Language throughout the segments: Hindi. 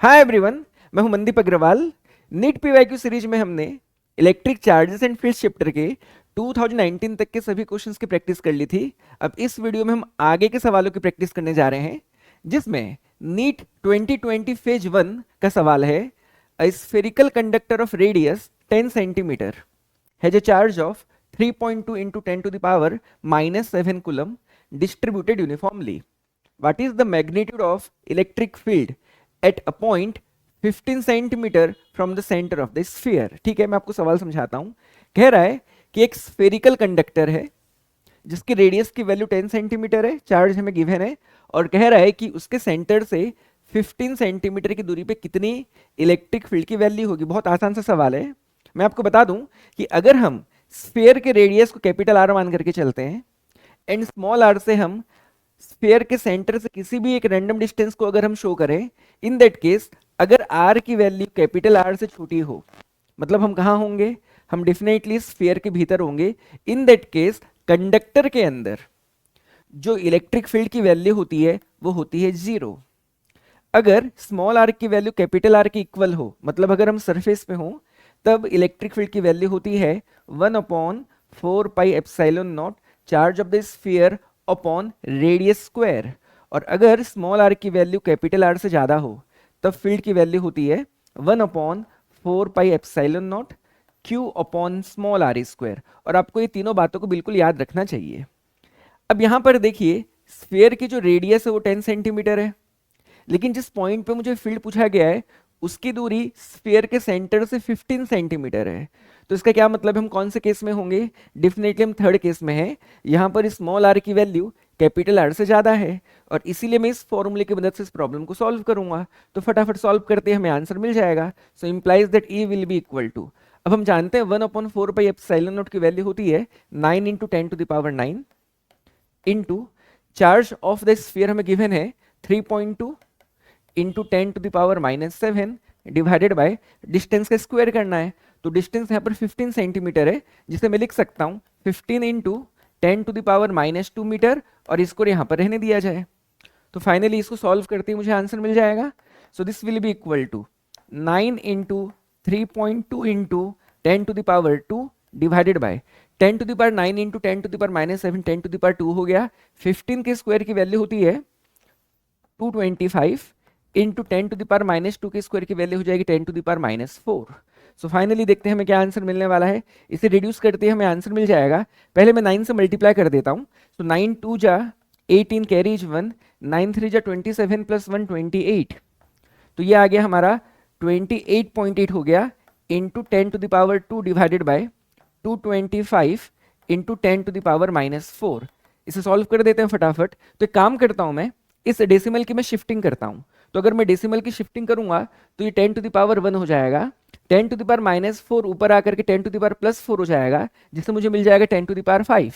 हाय एवरीवन, मैं हूं Mandeep Agarwal. NEET PYQ series में हमने electric charges and fields chapter के 2019 तक के सभी क्वेश्चंस की प्रैक्टिस कर ली थी। अब इस वीडियो में हम आगे के सवालों की प्रैक्टिस करने जा रहे हैं, जिसमें नीट 2020 फेज 1 का सवाल है। A spherical conductor of radius 10 centimetre has a charge of 3.2 into 10 to the power minus 7 coulomb distributed uniformly. What is the magnitude of electric field at a point 15 centimetre from the centre of the sphere? ठीक है, मैं आपको सवाल समझाता हूं। कह रहा है कि एक स्फेरिकल कंडक्टर है जिसकी रेडियस की वैल्यू 10 सेंटीमीटर है, चार्ज हमें गिवन है, और कह रहा है कि उसके सेंटर से 15 सेंटीमीटर की दूरी पे कितनी इलेक्ट्रिक फील्ड की वैल्यू होगी। बहुत आसान सा सवाल है। मैं आपको बता दूं कि अगर हम स्फीयर के रेडियस को कैपिटल आर मान करके चलते हैं एंड स्मॉल आर से हम स्फीयर के सेंटर से किसी भी एक रैंडम डिस्टेंस को अगर हम शो करें, इन दैट केस अगर आर की वैल्यू कैपिटल आर से छोटी हो, मतलब हम कहां होंगे? हम डेफिनेटली स्फीयर के भीतर होंगे। इन दैट केस कंडक्टर के अंदर जो इलेक्ट्रिक फील्ड की वैल्यू होती है वो होती है 0। अगर स्मॉल आर की वैल्यू कैपिटल आर के इक्वल हो, मतलब अगर हम सरफेस पे हो, तब इलेक्ट्रिक फील्ड की वैल्यू होती है 1/4 pi epsilon not charge of the sphere upon radius square. और अगर स्मॉल आर की वैल्यू कैपिटल आर से ज्यादा हो, तब फील्ड की वैल्यू होती है 1/4 pi epsilon naught Q upon small R square. और आपको ये तीनों बातों को बिल्कुल याद रखना चाहिए। अब यहां पर देखिए, स्फीयर की जो रेडियस है वो 10 सेंटीमीटर है, लेकिन जिस पॉइंट पे मुझे फील्ड पूछा गया है उसकी दूरी स्फीयर के सेंटर से 15 सेंटीमीटर है। तो इसका क्या मतलब है? हम कौन से केस में होंगे? डेफिनेटली हम थर्ड केस में हैं। यहाँ पर स्मॉल आर की वैल्यू कैपिटल आर से ज्यादा है, और इसीलिए मैं इस फॉर्मूले की मदद से इस प्रॉब्लम को सॉल्व करूंगा। तो फटाफट सॉल्व करते हैं, हमें आंसर मिल जाएगा। So implies that E will be equal to, अब हम जानते हैं 1/4 पाई एप्सिलॉन नॉट की वैल्यू होती है 9 into 10 to the power 9 into charge of the sphere हमें गिवन है 3.2 into 10 to the power -7 divided by distance का स्क्वायर करना है। तो डिस्टेंस यहाँ पर 15 सेंटीमीटर है, जिसे मैं लिख सकता हूँ 15 into 10 to the power -2 metre, और इसको यहाँ पर रहने दिया जाए। तो फाइनली इसको सॉल्व करते ही मुझे आंसर मिल जाएगा। So this will be equal to 9 into 3.2 into 10 to the power 2 divided by 10 to the power 9 into 10 to the power -7 10 to the power 2 हो गया। 15 के स्क्वायर की वैल्यू होती है 225 इंटू 10 टू द पावर -2 के स्क्वायर की वैल्यू हो जाएगी 10 to the power -4। So finally देखते हैं हमें क्या आंसर मिलने वाला है। इसे रिड्यूस करते हैं, हमें आंसर मिल जाएगा। पहले मैं 9 से मल्टीप्लाई कर देता हूँ। तो 9 2 जा 18 कैरीज 1, 9 3 जा 27 प्लस 1 28। तो ये आ गया हमारा 28.8 हो गया into 10 to the power 2 divided by 225 into 10 to the power -4। इसे सॉल्व कर देते हैं फटाफट। तो एक काम करता हूं, मैं इस डेसिमल की मैं शिफ्टिंग करता हूं। तो अगर मैं डेसिमल की शिफ्टिंग करूंगा तो ये 10 टू द पावर 1 हो जाएगा। 10 टू द पावर -4 ऊपर आकर के 10 टू द पावर +4 हो जाएगा, जिससे मुझे मिल जाएगा 10 टू द पावर 5।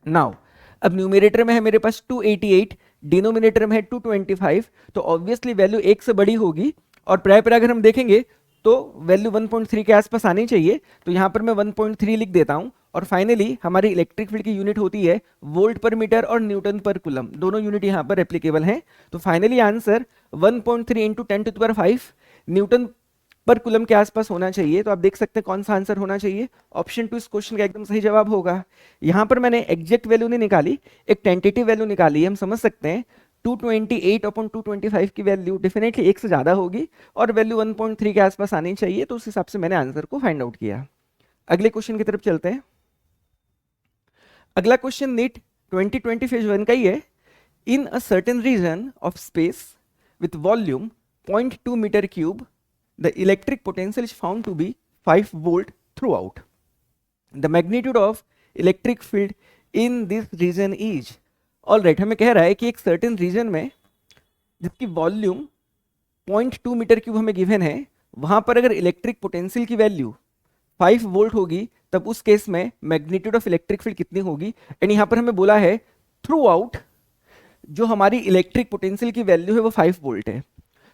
नाउ अब न्यूमरेटर में है मेरे पास 288, डिनोमिनेटर में है 225, तो ऑब्वियसली वैल्यू 1 से बड़ी होगी। और प्राय पर अगर हम देखेंगे तो वैल्यू 1.3 के आसपास आनी चाहिए। तो यहां पर मैं 1.3 लिख देता हूं। और फाइनली हमारी इलेक्ट्रिक फील्ड की यूनिट होती है वोल्ट पर मीटर और न्यूटन पर कूलम, दोनों यूनिट यहां पर एप्लीकेबल हैं। तो finally answer 1.3 into 10 to the power 5 newton per coulomb के आसपास होना चाहिए। तो आप देख सकते हैं कौन सा आंसर होना चाहिए। ऑप्शन 2 इस क्वेश्चन का एकदम सही जवाब होगा। यहां पर मैंने एग्जैक्ट वैल्यू नहीं निकाली, एक टेंटेटिव वैल्यू निकाली है। हम समझ सकते हैं 228/225 की वैल्यू डेफिनेटली 1 से ज्यादा होगी, और वैल्यू 1.3 के आसपास आनी चाहिए। तो उस हिसाब से मैंने आंसर को फाइंड आउट किया। अगले क्वेश्चन की तरफ चलते हैं। अगला क्वेश्चन नीट 2020 फेज 1 का ही है। In a certain region of space with volume 0.2 metre cube the electric potential is found to be 5 volt throughout. The magnitude of electric field in this region is, all right, हमें कह रहा है कि एक certain region में जिसकी वॉल्यूम 0.2 मीटर क्यूब हमें गिवन है, वहां पर अगर इलेक्ट्रिक पोटेंशियल की वैल्यू 5 वोल्ट होगी, तब उस केस में मैग्नीट्यूड ऑफ इलेक्ट्रिक फील्ड कितनी होगी। एंड यहां पर हमें बोला है थ्रू आउट जो हमारी इलेक्ट्रिक पोटेंशियल की वैल्यू है वो 5 वोल्ट है।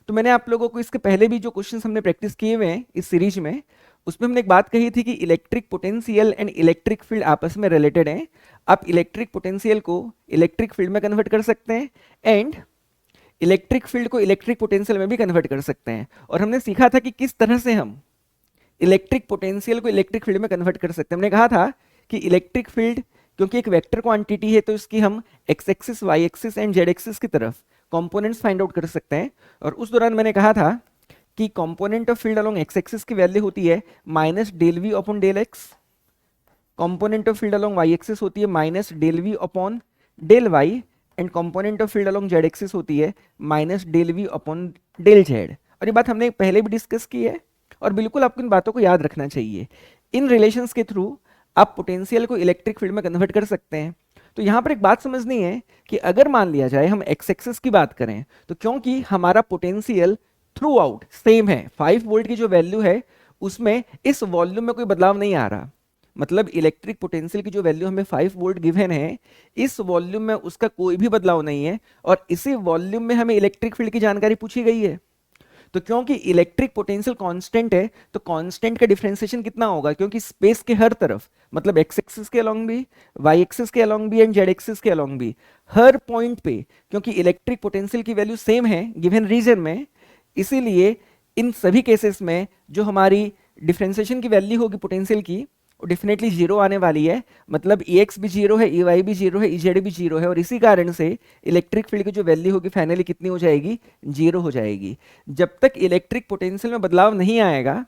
तो मैंने आप लोगों को इसके पहले भी जो क्वेश्चंस हमने प्रैक्टिस किए हुए हैं इस सीरीज में, उसमें हमने एक बात कही थी कि electric potential and electric field आपस में रिलेटेड हैं। आप इलेक्ट्रिक पोटेंशियल को इलेक्ट्रिक फील्ड में कन्वर्ट कर सकते हैं, एंड इलेक्ट्रिक फील्ड को इलेक्ट्रिक पोटेंशियल में भी कन्वर्ट कर सकते हैं, और हमने सीखा था कि किस तरह से हम इलेक्ट्रिक पोटेंशियल को इलेक्ट्रिक फील्ड में कन्वर्ट कर सकते हैं। हमने कहा था कि इलेक्ट्रिक फील्ड क्योंकि एक वेक्टर क्वांटिटी है तो इसकी हम X axis, Y axis and Z axis की तरफ कंपोनेंट्स फाइंड आउट कर सकते हैं। और उस दौरान मैंने कहा था कि component of field along X axis की वैल्यू होती है minus del V upon del X, component of field along Y axis होती है minus del V upon del Y, and component of field along Z axis होती है minus del V upon del Z. और ये बात हमने पहले भी डिस्कस की है, और बिल्कुल आपको इन बातों को याद रखना चाहिए। इन रिलेशंस के थ्रू आप पोटेंशियल को इलेक्ट्रिक फील्ड में कन्वर्ट कर सकते हैं। तो यहाँ पर एक बात समझनी है कि अगर मान लिया जाए हम एक्स एक्सिस की बात करें, तो क्योंकि हमारा पोटेंशियल थ्रू आउट सेम है, 5 वोल्ट की जो वैल्यू है उसमें इस वॉल्यूम में कोई बदलाव नहीं आ रहा, मतलब इलेक्ट्रिक पोटेंशियल की जो वैल्यू हमें 5 वोल्ट गिवन है इस वॉल्यूम में उसका कोई भी बदलाव नहीं है, और इसी वॉल्यूम में हमें इलेक्ट्रिक फील्ड की जानकारी पूछी गई है। तो क्योंकि इलेक्ट्रिक पोटेंशियल कांस्टेंट है तो कांस्टेंट का डिफरेंशिएशन कितना होगा, क्योंकि स्पेस के हर तरफ, मतलब एक्स एक्सिस के अलोंग भी, वाई एक्सिस के अलोंग भी एंड जेड एक्सिस के अलोंग भी, हर पॉइंट पे क्योंकि इलेक्ट्रिक पोटेंशियल की वैल्यू सेम है गिवन रीजन में, इसीलिए इन सभी केसेस में जो हमारी डिफरेंशिएशन की वैल्यू होगी पोटेंशियल की वो डेफिनेटली जीरो आने वाली है, मतलब ई एक्स भी जीरो है, ई वाई भी जीरो है, ई जेड भी जीरो है, और इसी कारण से इलेक्ट्रिक फील्ड की जो वैल्यू होगी फाइनली कितनी हो जाएगी, जीरो हो जाएगी। जब तक इलेक्ट्रिक पोटेंशियल में बदलाव नहीं आएगा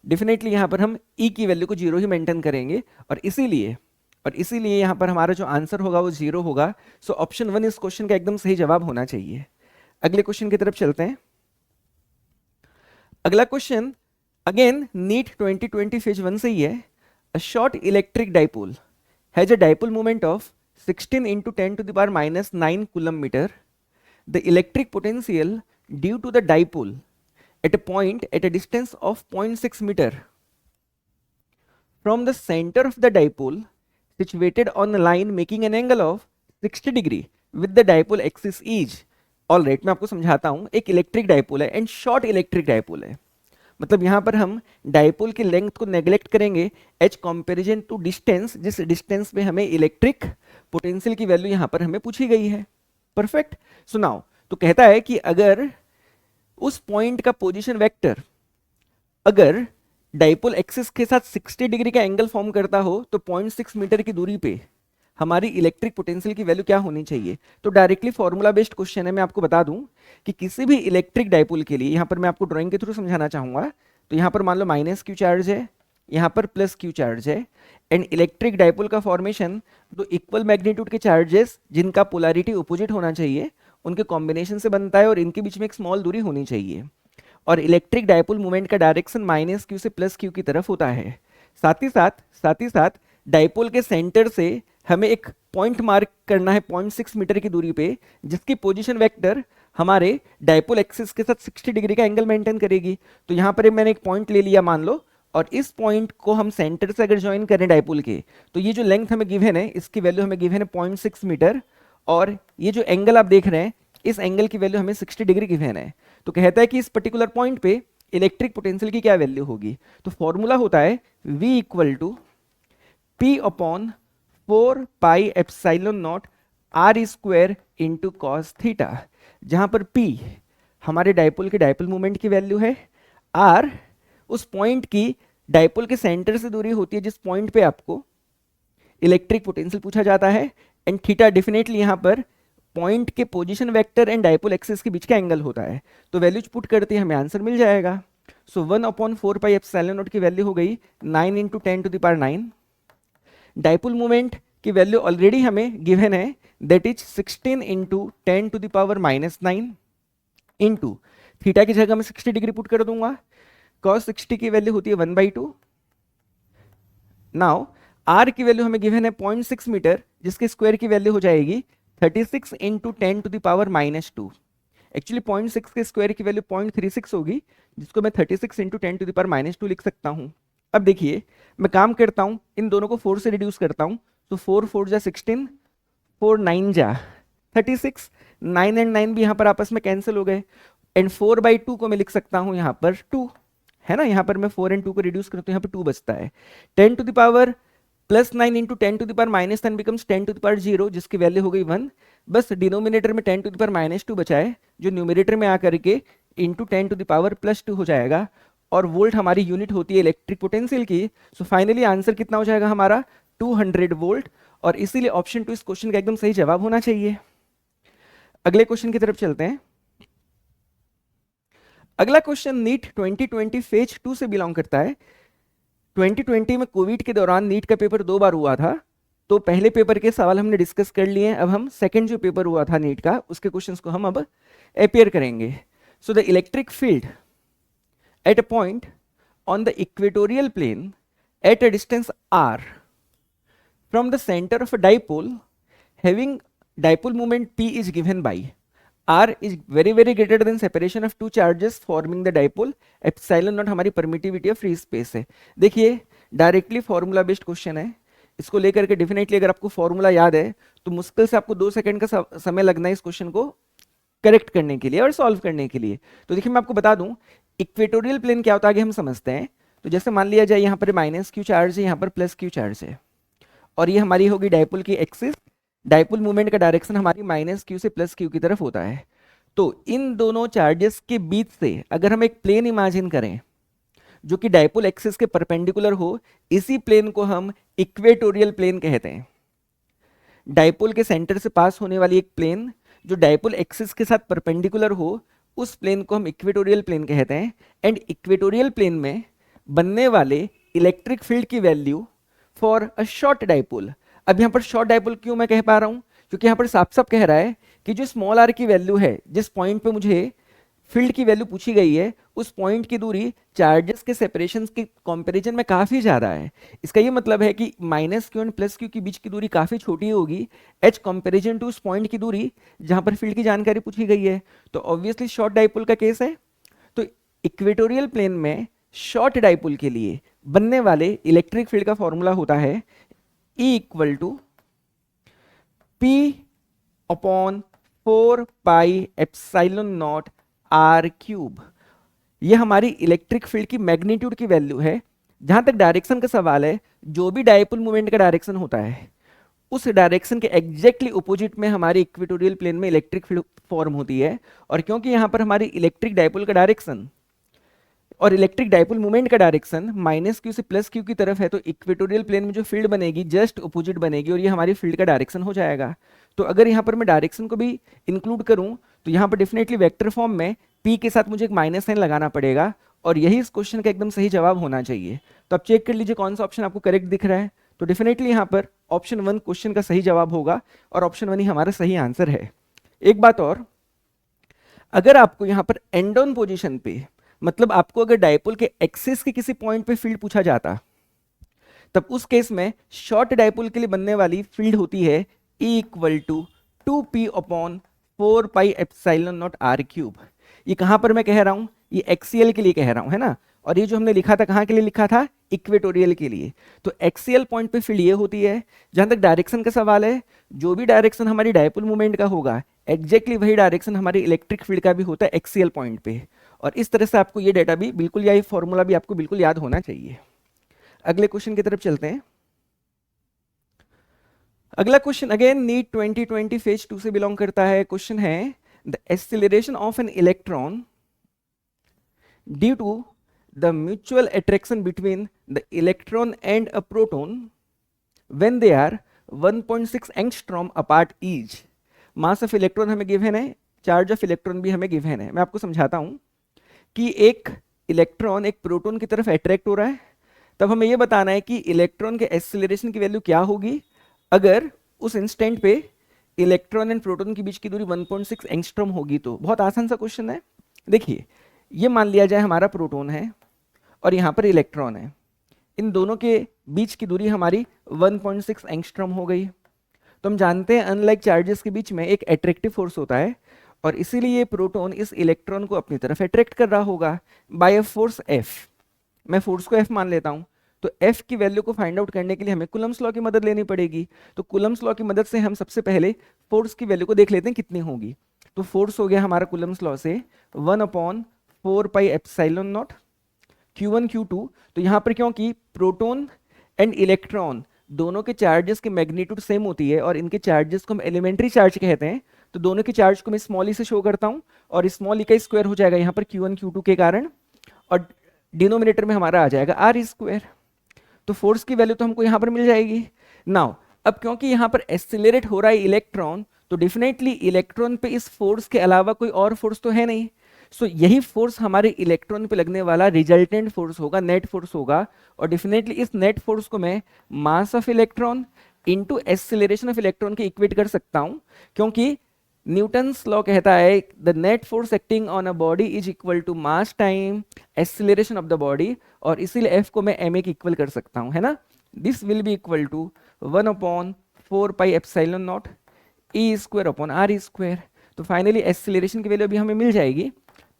डेफिनेटली यहाँ पर हम ई की वैल्यू को जीरो ही मेंटेन करेंगे, और इसीलिए यहाँ पर हमारा जो आंसर होगा वो जीरो होगा। सो ऑप्शन 1 इस क्वेश्चन का एकदम सही जवाब होना चाहिए। अगले क्वेश्चन की तरफ चलते हैं। अगला क्वेश्चन अगेन नीट 2020 फेज 1 से ही है। A short electric dipole has a dipole moment of 16 into 10 to the power minus 9 coulomb meter. The electric potential due to the dipole at a point at a distance of 0.6 meter from the center of the dipole situated on a line making an angle of 60 degree with the dipole axis is. Alright, मैं आपको समझाता हूं। एक इलेक्ट्रिक डाइपोल है एंड शॉर्ट इलेक्ट्रिक डाइपोल है, मतलब यहां पर हम डाइपोल की लेंथ को नेग्लेक्ट करेंगे एच कंपैरिजन टू डिस्टेंस, जिस डिस्टेंस पे हमें इलेक्ट्रिक पोटेंशियल की वैल्यू यहां पर हमें पूछी गई है। परफेक्ट। सुनाओ, तो कहता है कि अगर उस पॉइंट का पोजीशन वेक्टर अगर डाइपोल एक्सिस के साथ 60 डिग्री का एंगल फॉर्म करता हो तो 0.6 मीटर की दूरी पे हमारी इलेक्ट्रिक पोटेंशियल की वैल्यू क्या होनी चाहिए। तो डायरेक्टली फॉर्मूला बेस्ड क्वेश्चन है। मैं आपको बता दूं कि किसी भी इलेक्ट्रिक डाइपोल के लिए, यहां पर मैं आपको ड्राइंग के थ्रू समझाना चाहूंगा, तो यहां पर मान लो माइनस क्यू चार्ज है, यहां पर प्लस क्यू चार्ज है, एंड इलेक्ट्रिक डाइपोल का फॉर्मेशन दो इक्वल मैग्नीट्यूड के चार्जेस जिनका पोलैरिटी अपोजिट होना चाहिए उनके कॉम्बिनेशन से बनता है, और इनके बीच में एक स्मॉल दूरी होनी चाहिए, और इलेक्ट्रिक डाइपोल मूवमेंट का डायरेक्शन माइनस क्यू से प्लस क्यू की तरफ होता है। साथ ही साथ डाइपोल के सेंटर से हमें एक पॉइंट मार्क करना है 0.6 मीटर की दूरी पे, जिसकी पोजीशन वेक्टर हमारे डाइपोल एक्सिस के साथ 60 डिग्री का एंगल मेंटेन करेगी। तो यहाँ पर मैंने एक पॉइंट ले लिया मान लो, और इस पॉइंट को हम सेंटर से अगर ज्वाइन करें डाइपोल के, तो ये जो लेंथ हमें गिवन है इसकी वैल्यू हमें गिवन है 0.6 मीटर, और ये जो एंगल आप देख रहे हैं इस एंगल की वैल्यू हमें 60 डिग्री गिवन है। तो कहता है कि इस पर्टिकुलर पॉइंट पे इलेक्ट्रिक पोटेंशियल की क्या वैल्यू होगी। तो फॉर्मूला होता है V equal to P upon 4 pi epsilon naught R square into cos theta, जहां पर P हमारे डाइपोल के डाइपोल मूवमेंट की वैल्यू है, R उस पॉइंट की डाइपोल के सेंटर से दूरी होती है जिस पॉइंट पे आपको इलेक्ट्रिक पोटेंशियल पूछा जाता है, एंड थीटा डेफिनेटली यहां पर पॉइंट के position vector and dipole axis के बीच का एंगल होता है। तो वैल्यूज पुट करते ही हमें आंसर मिल जाएगा। सो 1/4 पाई एप्सिलॉन नॉट की वैल्यू हो गई 9 into 10 to the power 9। Dipole movement की वैल्यू ऑलरेडी हमें गिवन है, that is 16 into 10 to the power -9 into theta की जगह मैं 60 डिग्री पुट कर दूंगा, cos 60 की वैल्यू होती है 1/2। नाउ r की वैल्यू हमें गिवन है 0.6 मीटर, जिसके स्क्वायर की वैल्यू हो जाएगी 36 into 10 to the power -2। Actually 0.6 के स्क्वायर की वैल्यू 0.36 होगी, जिसको मैं 36 इंटू 10 टू द पावर -2 लिख सकता हूं। अब देखिए मैं काम करता हूं, इन दोनों को 4 से रिड्यूस करता हूं, तो 4 4 जा 16, 4 9 जा 36, 9 एंड 9 भी यहाँ पर आपस में कैंसिल हो गए, एंड 4/2 को मैं लिख सकता हूँ यहाँ पर 2, है ना। यहाँ पर मैं 4 एंड 2 को रिड्यूस करता हूँ, यहाँ पर 2 बचता है। 10 to the power +9 into 10 to the power -10 becomes 10 to the power 0, जिसकी वैल्यू हो गई 1। बस डिनोमिनेटर में 10 टू द पावर -2 बचा है, जो न्यूमरेटर में आकर के इंटू 10 टू द पावर +2 हो जाएगा, और वोल्ट हमारी यूनिट होती है इलेक्ट्रिक पोटेंशियल की। सो फाइनली आंसर कितना हो जाएगा हमारा 200 वोल्ट, और इसीलिए ऑप्शन 2 इस क्वेश्चन का एकदम सही जवाब होना चाहिए। अगले क्वेश्चन की तरफ चलते हैं। अगला क्वेश्चन नीट 2020 फेज 2 से बिलोंग करता है। 2020 में कोविड के दौरान नीट का पेपर 2 बार हुआ था, तो पहले पेपर के सवाल हमने डिस्कस कर लिए हैं। अब हम सेकंड जो पेपर हुआ था नीट का, उसके क्वेश्चंस को हम अब अपेयर करेंगे। So the electric field at a point on the equatorial plane at a distance r from the center of a dipole having dipole moment p is given by r is very greater than separation of two charges forming the dipole epsilon not हमारी परमिटिविटी ऑफ फ्री स्पेस है। देखिए डायरेक्टली फॉर्मूला बेस्ड क्वेश्चन है, इसको लेकर के डेफिनेटली अगर आपको फॉर्मूला याद है तो मुश्किल से आपको 2 सेकंड का समय लगना है इस क्वेश्चन को करेक्ट करने के लिए और सॉल्व करने के लिए। तो देखिए मैं आपको बता दूं इक्वेटोरियल प्लेन क्या होता है आगे हम समझते हैं। तो जैसे मान लिया जाए यहाँ पर -q चार्ज है, यहाँ पर +q चार्ज है, और ये हमारी होगी डाइपोल की एक्सिस। डाइपोल मूवमेंट का डायरेक्शन हमारी -q से +q की तरफ होता है। तो इन दोनों चार्जेस के बीच से अगर हम एक प्लेन इमेजिन करें जो कि डाइपोल एक्सिस के परपेंडिकुलर हो, इसी प्लेन को हम इक्वेटोरियल प्लेन कहते हैं। डाइपोल के सेंटर से पास होने वाली एक प्लेन जो डाइपोल एक्सिस के साथ परपेंडिकुलर हो, उस प्लेन को हम इक्वेटोरियल प्लेन कहते हैं। एंड इक्वेटोरियल प्लेन में बनने वाले इलेक्ट्रिक फील्ड की value for a short dipole, अब यहाँ पर शॉर्ट डाइपोल क्यों मैं कह पा रहा हूँ, क्योंकि यहाँ पर साफ साफ कह रहा है कि जो स्मॉल r की वैल्यू है, जिस पॉइंट पे मुझे फील्ड की वैल्यू पूछी गई है, उस पॉइंट की दूरी चार्जेस के सेपरेशन के कंपैरिजन में काफी ज्यादा है। इसका ये मतलब है कि -q एंड +q के बीच की दूरी काफी छोटी होगी h कंपैरिजन टू उस पॉइंट की दूरी जहां पर फील्ड की जानकारी पूछी गई है। तो ऑब्वियसली शॉर्ट डाइपोल का केस है। तो इक्वेटोरियल प्लेन में शॉर्ट डाइपोल के लिए बनने वाले इलेक्ट्रिक फील्ड का फॉर्मूला होता है E = P/4πε0 r³। ये हमारी इलेक्ट्रिक फील्ड की मैग्नीट्यूड की वैल्यू है। जहां तक डायरेक्शन का सवाल है, जो भी डाइपोल मूवमेंट का डायरेक्शन होता है उस डायरेक्शन के एग्जैक्टली ऑपोजिट में हमारी इक्वेटोरियल प्लेन में इलेक्ट्रिक फील्ड फॉर्म होती है। और क्योंकि यहां पर हमारी इलेक्ट्रिक डाइपोल का डायरेक्शन और इलेक्ट्रिक डाइपोल मूवमेंट का डायरेक्शन -q से +q की तरफ है, तो इक्वेटोरियल प्लेन में जो फील्ड बनेगी जस्ट ऑपोजिट बनेगी, और ये हमारी फील्ड का डायरेक्शन हो जाएगा। तो अगर यहाँ पर मैं डायरेक्शन को भी इंक्लूड करूं तो यहाँ पर डेफिनेटली वेक्टर फॉर्म में p के साथ मुझे एक -साइन लगाना पड़ेगा, और यही इस क्वेश्चन का एकदम सही जवाब होना चाहिए। तो आप चेक कर लीजिए कौन सा ऑप्शन आपको करेक्ट दिख रहा है। तो डेफिनेटली यहाँ पर ऑप्शन 1 क्वेश्चन का सही जवाब होगा, और ऑप्शन 1 ही हमारा सही आंसर है। एक बात और, अगर आपको यहाँ पर एंड ऑन पोजिशन पे, मतलब आपको अगर डाइपोल के एक्सिस के किसी पॉइंट पे फील्ड पूछा जाता, तब उस केस में शॉर्ट डाइपोल के लिए बनने वाली फील्ड होती है E = 2p/4πε0 r³। ये कहां पर मैं कह रहा हूं, ये एक्सियल के लिए कह रहा हूं, है ना। और ये जो हमने लिखा था कहां के लिए लिखा था, इक्वेटोरियल के लिए। तो एक्सियल पॉइंट पे फील्ड ये होती है। जहां तक डायरेक्शन का सवाल है, जो भी डायरेक्शन हमारी डाइपोल मूवमेंट का होगा एग्जैक्टली वही डायरेक्शन हमारी इलेक्ट्रिक फील्ड का भी होता है एक्सियल पॉइंट पे। और इस तरह से आपको ये डेटा भी बिल्कुल, या ये फॉर्मूला भी आपको बिल्कुल याद होना चाहिए। अगले क्वेश्चन की तरफ चलते हैं। अगला क्वेश्चन अगेन नीट 2020 फेज 2 से बिलोंग करता है। क्वेश्चन है the acceleration of an electron due to the mutual attraction between the electron and a proton when they are 1.6 angstrom apart each. Mass of electron हमें गिवन है, चार्ज ऑफ इलेक्ट्रॉन भी हमें गिवन है। मैं आपको समझाता हूं कि एक इलेक्ट्रॉन एक प्रोटॉन की तरफ अट्रैक्ट हो रहा है, तब हमें यह बताना है कि इलेक्ट्रॉन के एक्सीलरेशन की वैल्यू क्या होगी अगर उस इंस्टेंट पे इलेक्ट्रॉन एंड प्रोटॉन के बीच की दूरी 1.6 एंगस्ट्रॉम होगी। तो बहुत आसान सा क्वेश्चन है। देखिए ये मान लिया जाए हमारा प्रोटॉन है और यहाँ पर इलेक्ट्रॉन है, इन दोनों के बीच की दूरी हमारी 1.6 एंगस्ट्रॉम हो गई। तो हम जानते हैं अनलाइक चार्जेस के बीच में एक अट्रैक्टिव फोर्स होता है, और इसीलिए ये प्रोटॉन इस इलेक्ट्रॉन को अपनी तरफ अट्रैक्ट कर रहा होगा बाय अ फोर्स F। मैं फोर्स को F मान लेता हूं। तो F की वैल्यू को फाइंड आउट करने के लिए हमें कूलम्स लॉ की मदद लेनी पड़ेगी। तो कूलम्स लॉ की मदद से हम सबसे पहले फोर्स की वैल्यू को देख लेते हैं कितनी होगी। तो फोर्स हो गया हमारा कूलम्स लॉ से 1/4πε0 Q1 Q2। तो यहाँ पर क्योंकि प्रोटॉन एंड इलेक्ट्रॉन दोनों के चार्जेस की मैग्नीट्यूड सेम होती है और इनके चार्जेस को हम एलिमेंट्री चार्ज कहते हैं, तो दोनों के चार्ज को मैं स्मॉल ई से शो करता हूँ और स्मॉल ई का स्क्वायर हो जाएगा यहाँ पर Q1 Q2 के कारण, और डिनोमिनेटर में हमारा आ जाएगा आर स्क्वायर। तो फोर्स की वैल्यू तो हमको यहाँ पर मिल जाएगी। नाउ अब क्योंकि यहाँ पर एक्सिलरेट हो रहा है इलेक्ट्रॉन, तो डेफिनेटली इलेक्ट्रॉन पे इस फोर्स के अलावा कोई और फोर्स तो है नहीं, सो यही फोर्स हमारे इलेक्ट्रॉन पे लगने वाला रिजल्टेंट फोर्स होगा, नेट फोर्स होगा। और डेफिनेटली इस नेट फोर्स को मैं mass of electron into acceleration of electron के इक्वेट कर सकता हूं, क्योंकि न्यूटन्स लॉ कहता है the net force acting on a body is equal to mass time acceleration of the body, और इसीलिए एफ को मैं एम ए के इक्वल कर सकता हूं, है ना। This will be equal to 1/4 pi epsilon naught e square upon R square. तो फाइनली एक्सिलरेशन की वैल्यू अभी हमें मिल जाएगी,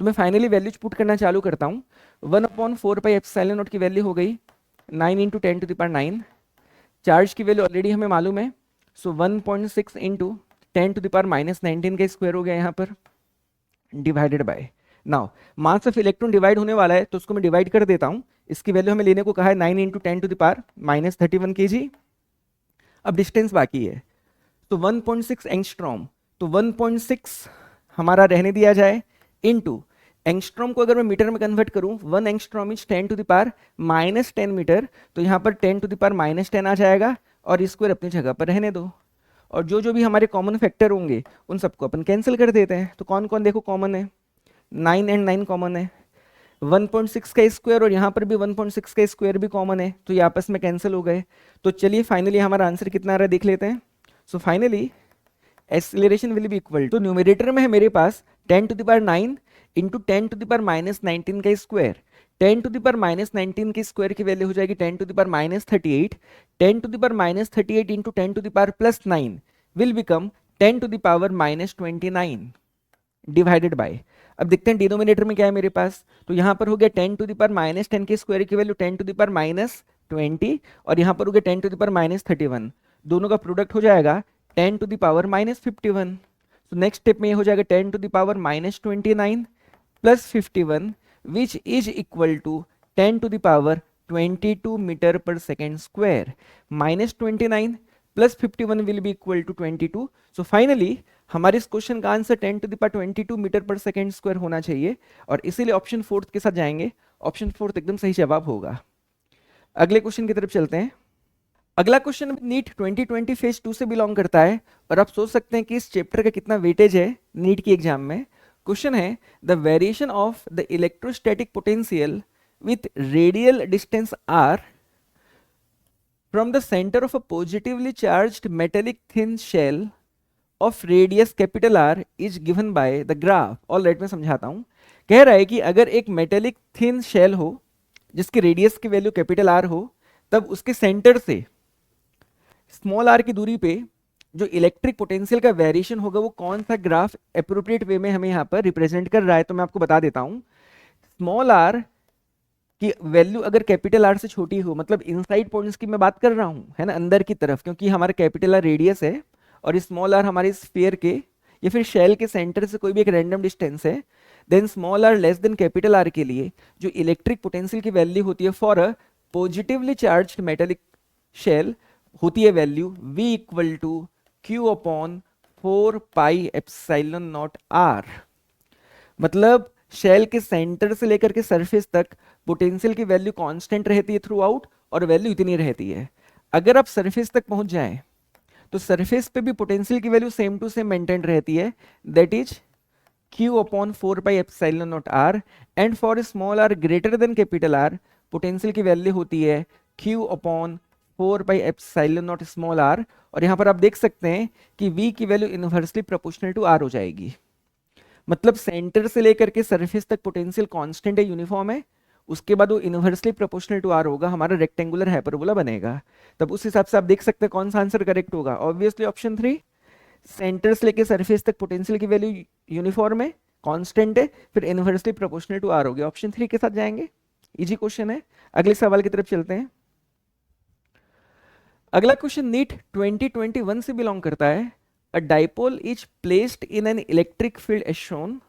तो मैं फाइनली वैल्यूज पुट करना चालू करता हूँ। 1/4 पाई एप्सिलॉन नॉट की वैल्यू हो गई 9 × 10⁻9। चार्ज की वैल्यू ऑलरेडी हमें मालूम है, सो 1.6 × 10⁻19 का स्क्वायर हो गया यहाँ पर, divided by, now mass of electron divide होने वाला है तो उसको मैं डिवाइड कर देता हूँ। इसकी वैल्यू हमें लेने को कहा है 9 × 10⁻31 kg। अब डिस्टेंस बाकी है, तो 1.6 एंगस्ट्रॉम, तो 1.6 हमारा रहने दिया जाए, इनटू एंगस्ट्रॉम को अगर मैं मीटर में कन्वर्ट करूं, 1 एंगस्ट्रॉम इज 10⁻10 मीटर, तो यहाँ पर 10⁻10 आ जाएगा और स्क्वायर अपनी जगह पर रहने दो। और जो जो भी हमारे कॉमन फैक्टर होंगे उन सबको अपन कैंसिल कर देते हैं। तो कौन कौन देखो कॉमन है, 9 और 9 कॉमन है, 1.6 का स्क्वायर और यहाँ पर भी 1.6 का स्क्वायर भी कॉमन है, तो ये आपस में कैंसिल हो गए। तो चलिए फाइनली हमारा आंसर कितना आ रहा है देख लेते हैं। So finally acceleration will be equal to, numerator में है मेरे पास 10⁻9 इंटू 10⁻19 का स्क्वायर, 10⁻19 के स्क्वायर की वैल्यू हो जाएगी 10⁻38, 10⁻38 into 10⁻+9 will become 10⁻29 divided by, अब देखते हैं डिनोमिनेटर में क्या है मेरे पास, तो यहाँ पर हो गया 10⁻10 के स्क्वायर की वैल्यू 10⁻20 और यहाँ पर हो गया 10⁻31, दोनों का प्रोडक्ट हो जाएगा 10⁻51। तो नेक्स्ट स्टेप में ये हो जाएगा 10⁻29 plus 51 which is equal to 10⁻22 metre per second square, -29 plus 51 will be equal to 22। So finally हमारे इस क्वेश्चन का answer 10⁻22 metre per second square होना चाहिए, और इसीलिए ऑप्शन फोर्थ के साथ जाएंगे। ऑप्शन फोर्थ एकदम सही जवाब होगा। अगले क्वेश्चन की तरफ चलते हैं। अगला क्वेश्चन नीट 2020 फेज 2 से बिलोंग करता है, और आप सोच सकते हैं कि इस चैप्टर का कितना वेटेज है नीट की एग्जाम में। क्वेश्चन है the variation of the electrostatic potential with radial distance R from the centre of a positively charged metallic thin shell of radius capital R is given by the graph. Alright, मैं समझाता हूं। कह रहा है कि अगर एक मेटेलिक थिन शेल हो जिसकी रेडियस की वैल्यू कैपिटल आर हो, तब उसके सेंटर से स्मॉल आर की दूरी पे जो इलेक्ट्रिक पोटेंशियल का वेरिएशन होगा वो कौन सा ग्राफ एप्रोप्रिएट वे में हमें यहाँ पर रिप्रेजेंट कर रहा है। तो मैं आपको बता देता हूँ, स्मॉल आर की वैल्यू अगर कैपिटल आर से छोटी हो, मतलब इनसाइड पॉइंट्स की मैं बात कर रहा हूँ, है ना, अंदर की तरफ, क्योंकि हमारा कैपिटल आर रेडियस है और स्मॉल आर हमारे स्फीयर के या फिर शेल के सेंटर से कोई भी एक रैंडम डिस्टेंस है, then small R less than capital R के लिए जो इलेक्ट्रिक पोटेंशियल की वैल्यू होती है for a positively charged metallic shell होती है value v equal to Q/4 pi epsilon naught r। मतलब शेल के सेंटर से लेकर के सरफेस तक पोटेंशियल की वैल्यू कांस्टेंट रहती है थ्रू आउट, और वैल्यू इतनी रहती है। अगर आप सरफेस तक पहुंच जाएं तो सरफेस पे भी पोटेंशियल की value same to same maintain रहती है, that is Q/4 pi epsilon naught r। And for small r greater than capital R potential की वैल्यू होती है Q/4 pi epsilon naught small r। और यहाँ पर आप देख सकते हैं कि v की value inversely proportional to r हो जाएगी। मतलब सेंटर से लेकर के सरफेस तक पोटेंशियल कांस्टेंट है, यूनिफॉर्म है, उसके बाद वो इनवर्सली प्रोपोर्शनल टू r होगा, हमारा रेक्टेंगुलर हाइपरबोला बनेगा। तब उस हिसाब से आप देख सकते हैं कौन सा आंसर करेक्ट होगा। ऑब्वियसली ऑप्शन 3, सेंटर से लेकर सरफेस तक पोटेंशियल की वैल्यू यूनिफॉर्म है, कांस्टेंट है, फिर इनवर्सली प्रोपोर्शनल टू r हो गया। ऑप्शन 3 के साथ जाएंगे, इजी क्वेश्चन है। अगले सवाल की तरफ चलते हैं। अगला क्वेश्चन नीट 2021 से बिलोंग करता है। A dipole is placed in an electric field as shown,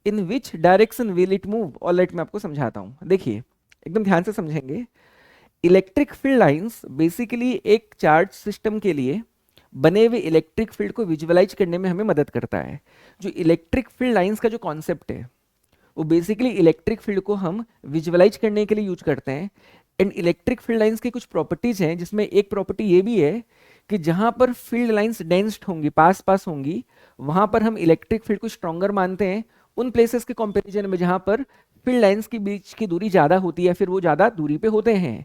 in which direction will it move. Alright, मैं आपको समझाता हूं, देखिए एकदम ध्यान से समझेंगे। इलेक्ट्रिक फील्ड लाइंस बेसिकली एक चार्ज सिस्टम के लिए बने हुए इलेक्ट्रिक फील्ड को विजुअलाइज करने में हमें मदद करता है। जो इलेक्ट्रिक फील्ड लाइंस का जो कॉन्सेप्ट है वो बेसिकली इलेक्ट्रिक फील्ड को हम विजुअलाइज करने के लिए यूज करते हैं। एंड इलेक्ट्रिक फील्ड लाइंस की कुछ प्रॉपर्टीज हैं, जिसमें एक प्रॉपर्टी ये भी है कि जहां पर फील्ड लाइंस डेंस्ड होंगी, पास पास होंगी, वहां पर हम इलेक्ट्रिक फील्ड को स्ट्रॉन्गर मानते हैं उन प्लेसेस के कंपैरिजन में जहां पर फील्ड लाइंस के बीच की दूरी ज़्यादा होती है, फिर वो ज़्यादा दूरी पे होते हैं।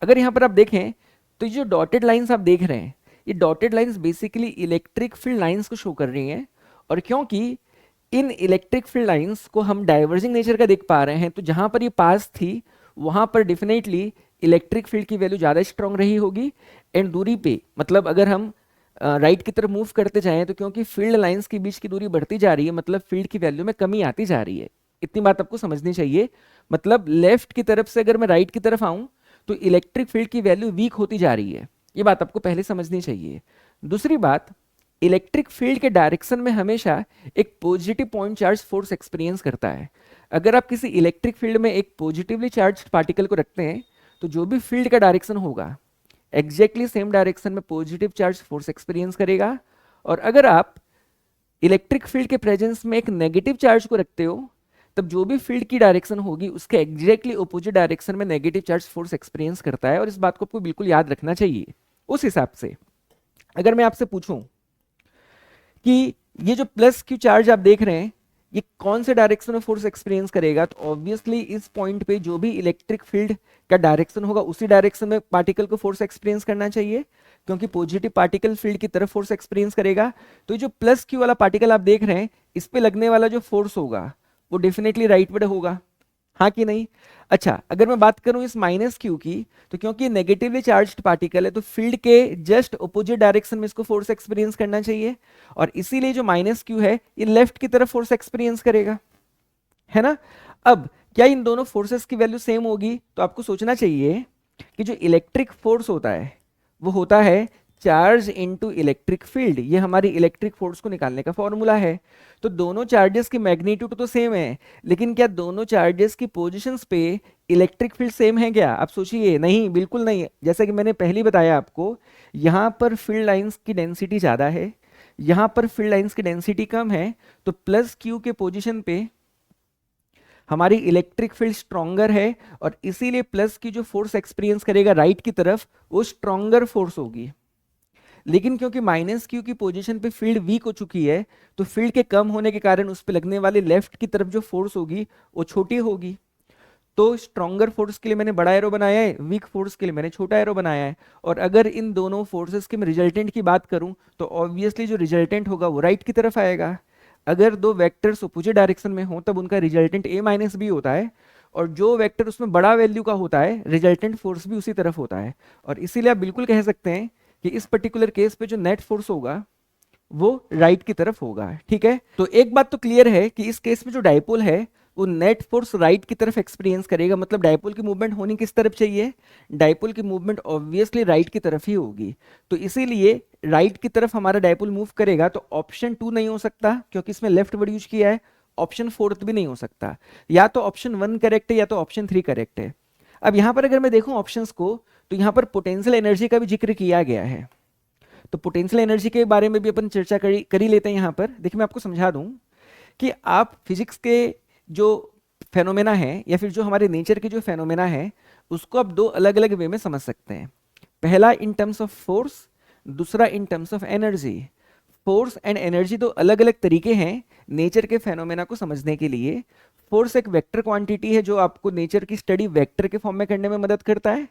अगर यहाँ पर आप देखें तो ये जो डॉटेड लाइंस आप देख रहे हैं, ये dotted lines basically electric field lines को शो कर रही हैं। और क्योंकि इन इलेक्ट्रिक फील्ड लाइंस को हम डाइवर्जिंग नेचर का देख पा रहे हैं, तो जहां पर ये पास थी वहां पर डेफिनेटली इलेक्ट्रिक फील्ड की वैल्यू ज़्यादा स्ट्रांग रही होगी। एंड दूरी पे मतलब अगर हम राइट की तरफ मूव करते जाएं तो क्योंकि फील्ड लाइंस के बीच की दूरी बढ़ती जा रही है, मतलब फील्ड की वैल्यू में कमी आती जा रही है। इतनी बात आपको समझनी चाहिए। मतलब लेफ्ट की तरफ से अगर मैं राइट की तरफ आऊं तो इलेक्ट्रिक फील्ड की वैल्यू वीक होती जा रही है। ये बात आपको पहले समझनी चाहिए। दूसरी बात, इलेक्ट्रिक फील्ड के डायरेक्शन में हमेशा एक positive point charge force experience करता है। अगर आप किसी इलेक्ट्रिक फील्ड में एक पॉजिटिवली चार्ज पार्टिकल को रखते हैं तो जो भी फील्ड का डायरेक्शन होगा एग्जैक्टली सेम डायरेक्शन में पॉजिटिव चार्ज फोर्स एक्सपीरियंस करेगा। और अगर आप इलेक्ट्रिक फील्ड के प्रेजेंस में एक नेगेटिव चार्ज को रखते हो तब जो भी फील्ड की डायरेक्शन होगी उसके एग्जैक्टली ऑपोजिट डायरेक्शन में नेगेटिव चार्ज फोर्स एक्सपीरियंस करता है। और इस बात को आपको बिल्कुल याद रखना चाहिए। उस हिसाब से अगर मैं आपसे पूछूं कि ये जो प्लस क्यू चार्ज आप देख रहे हैं ये कौन से डायरेक्शन में फोर्स एक्सपीरियंस करेगा, तो ऑब्वियसली इस पॉइंट पे जो भी इलेक्ट्रिक फील्ड का डायरेक्शन होगा उसी डायरेक्शन में पार्टिकल को फोर्स एक्सपीरियंस करना चाहिए, क्योंकि पॉजिटिव पार्टिकल फील्ड की तरफ फोर्स एक्सपीरियंस करेगा। तो जो प्लस क्यू वाला पार्टिकल आप देख रहे हैं इस पे लगने वाला जो फोर्स होगा वो डेफिनेटली राइटवर्ड होगा, हाँ कि नहीं। अच्छा, अगर मैं बात करूं इस माइनस क्यू की, तो क्योंकि नेगेटिवली चार्ज्ड पार्टिकल है तो फील्ड के जस्ट ऑपोजिट डायरेक्शन में इसको फोर्स एक्सपीरियंस करना चाहिए, और इसीलिए जो माइनस क्यू है ये लेफ्ट की तरफ फोर्स एक्सपीरियंस करेगा, है ना। अब क्या इन दोनों फोर्सेस की वैल्यू सेम होगी, तो आपको सोचना चाहिए कि जो इलेक्ट्रिक फोर्स होता है वो होता है चार्ज इनटू इलेक्ट्रिक फील्ड। ये हमारी इलेक्ट्रिक फोर्स को निकालने का फॉर्मूला है। तो दोनों चार्जेस की मैग्नीट्यूड तो सेम है, लेकिन क्या दोनों चार्जेस की पोजीशंस पे इलेक्ट्रिक फील्ड सेम है क्या? आप सोचिए, नहीं, बिल्कुल नहीं। जैसा कि मैंने पहले बताया आपको, यहाँ पर फील्ड लाइंस की डेंसिटी ज़्यादा है, यहाँ पर फील्ड लाइंस की डेंसिटी कम है, तो प्लस क्यू के पोजिशन पे हमारी इलेक्ट्रिक फील्ड स्ट्रॉन्गर है, और इसीलिए प्लस की जो फोर्स एक्सपीरियंस करेगा राइट की तरफ वो स्ट्रॉन्गर फोर्स होगी। लेकिन क्योंकि माइनस क्यू की पोजीशन पे फील्ड वीक हो चुकी है, तो फील्ड के कम होने के कारण उस पर लगने वाली लेफ्ट की तरफ जो फोर्स होगी वो छोटी होगी। तो स्ट्रॉन्गर फोर्स के लिए मैंने बड़ा एरो बनाया है, वीक फोर्स के लिए मैंने छोटा एरो बनाया है। और अगर इन दोनों फोर्सेस के मैं रिजल्टेंट की बात करूं तो ऑब्वियसली जो रिजल्टेंट होगा वो राइट की तरफ आएगा। अगर दो वेक्टर्स अपोजिट डायरेक्शन में हो तब उनका रिजल्टेंट a माइनस बी होता है, और जो वेक्टर उसमें बड़ा वैल्यू का होता है रिजल्टेंट फोर्स भी उसी तरफ होता है। और इसीलिए आप बिल्कुल कह सकते हैं कि इस पर्टिकुलर केस पे जो नेट फोर्स होगा वो राइट की तरफ होगा, ठीक है। तो एक बात तो क्लियर है कि इस केस में जो डायपोल है वो नेट फोर्स राइट की तरफ एक्सपीरियंस करेगा। मतलब डायपोल की मूवमेंट होनी किस तरफ चाहिए? डायपोल की मूवमेंट ऑब्वियसली राइट की तरफ ही होगी। तो इसीलिए राइट की तरफ हमारा डायपोल मूव करेगा, तो ऑप्शन 2 नहीं हो सकता क्योंकि इसमें लेफ्ट वर्ड यूज किया है। ऑप्शन 4 भी नहीं हो सकता। या तो ऑप्शन 1 करेक्ट है या तो ऑप्शन 3 करेक्ट है। अब यहां पर अगर मैं देखूं ऑप्शंस को, तो यहां पर पोटेंशियल एनर्जी का भी जिक्र किया गया है। तो पोटेंशियल एनर्जी के बारे में भी अपन चर्चा करी लेते हैं। यहां पर देखिए मैं आपको समझा दूं कि आप फिजिक्स के जो फेनोमेना है या फिर जो हमारे नेचर के जो फेनोमेना है उसको आप दो अलग अलग वे में समझ सकते हैं। पहला इन टर्म्स ऑफ फोर्स, दूसरा in terms of energy. Force and energy दो अलग अलग तरीके हैं नेचर के फेनोमेना को समझने के लिए। फोर्स एक वेक्टर क्वांटिटी है जो आपको नेचर की स्टडी वेक्टर के फॉर्म में करने में मदद करता है।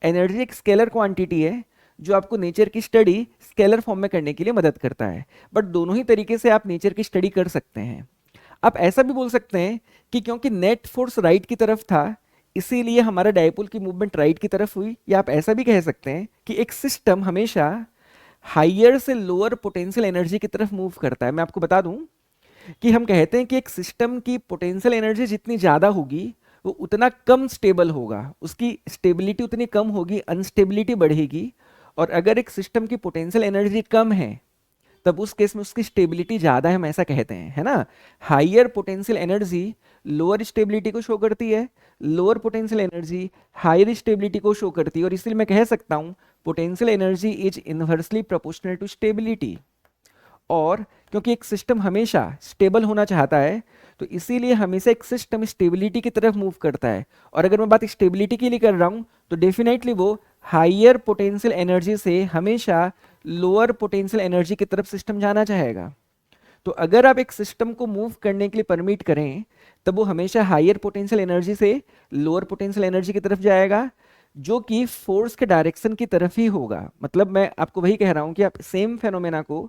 एनर्जी एक स्केलर क्वांटिटी है जो आपको नेचर की स्टडी स्केलर फॉर्म में करने के लिए मदद करता है। बट दोनों ही तरीके से आप नेचर की स्टडी कर सकते हैं। आप ऐसा भी बोल सकते हैं कि क्योंकि नेट फोर्स राइट की तरफ था इसीलिए हमारा डायपोल की मूवमेंट राइट की तरफ हुई। या आप ऐसा भी कह सकते हैं कि एक सिस्टम हमेशा हाइयर से लोअर पोटेंशियल एनर्जी की तरफ मूव करता है। मैं आपको बता दूं कि हम कहते हैं कि एक सिस्टम की पोटेंशियल एनर्जी जितनी ज़्यादा होगी वो उतना कम स्टेबल होगा, उसकी स्टेबिलिटी उतनी कम होगी, अनस्टेबिलिटी बढ़ेगी। और अगर एक सिस्टम की पोटेंशियल एनर्जी कम है तब उस केस में उसकी स्टेबिलिटी ज़्यादा है, हम ऐसा कहते हैं, है ना। Higher potential energy lower stability को शो करती है, lower potential energy higher stability को शो करती है, और इसलिए मैं कह सकता हूँ potential energy is inversely proportional to stability. और क्योंकि एक सिस्टम हमेशा स्टेबल होना चाहता है, तो इसीलिए हमेशा एक सिस्टम स्टेबिलिटी की तरफ मूव करता है। और अगर मैं बात स्टेबिलिटी के लिए कर रहा हूं, तो डेफिनेटली वो हाइयर पोटेंशियल एनर्जी से हमेशा लोअर पोटेंशियल एनर्जी की तरफ सिस्टम जाना चाहेगा। तो अगर आप एक सिस्टम को मूव करने के लिए परमिट करें, तब वो हमेशा हाइयर पोटेंशियल एनर्जी से लोअर पोटेंशियल एनर्जी की तरफ जाएगा, जो कि फोर्स के डायरेक्शन की तरफ ही होगा। मतलब मैं आपको वही कह रहा हूं कि आप सेम फेनोमेना को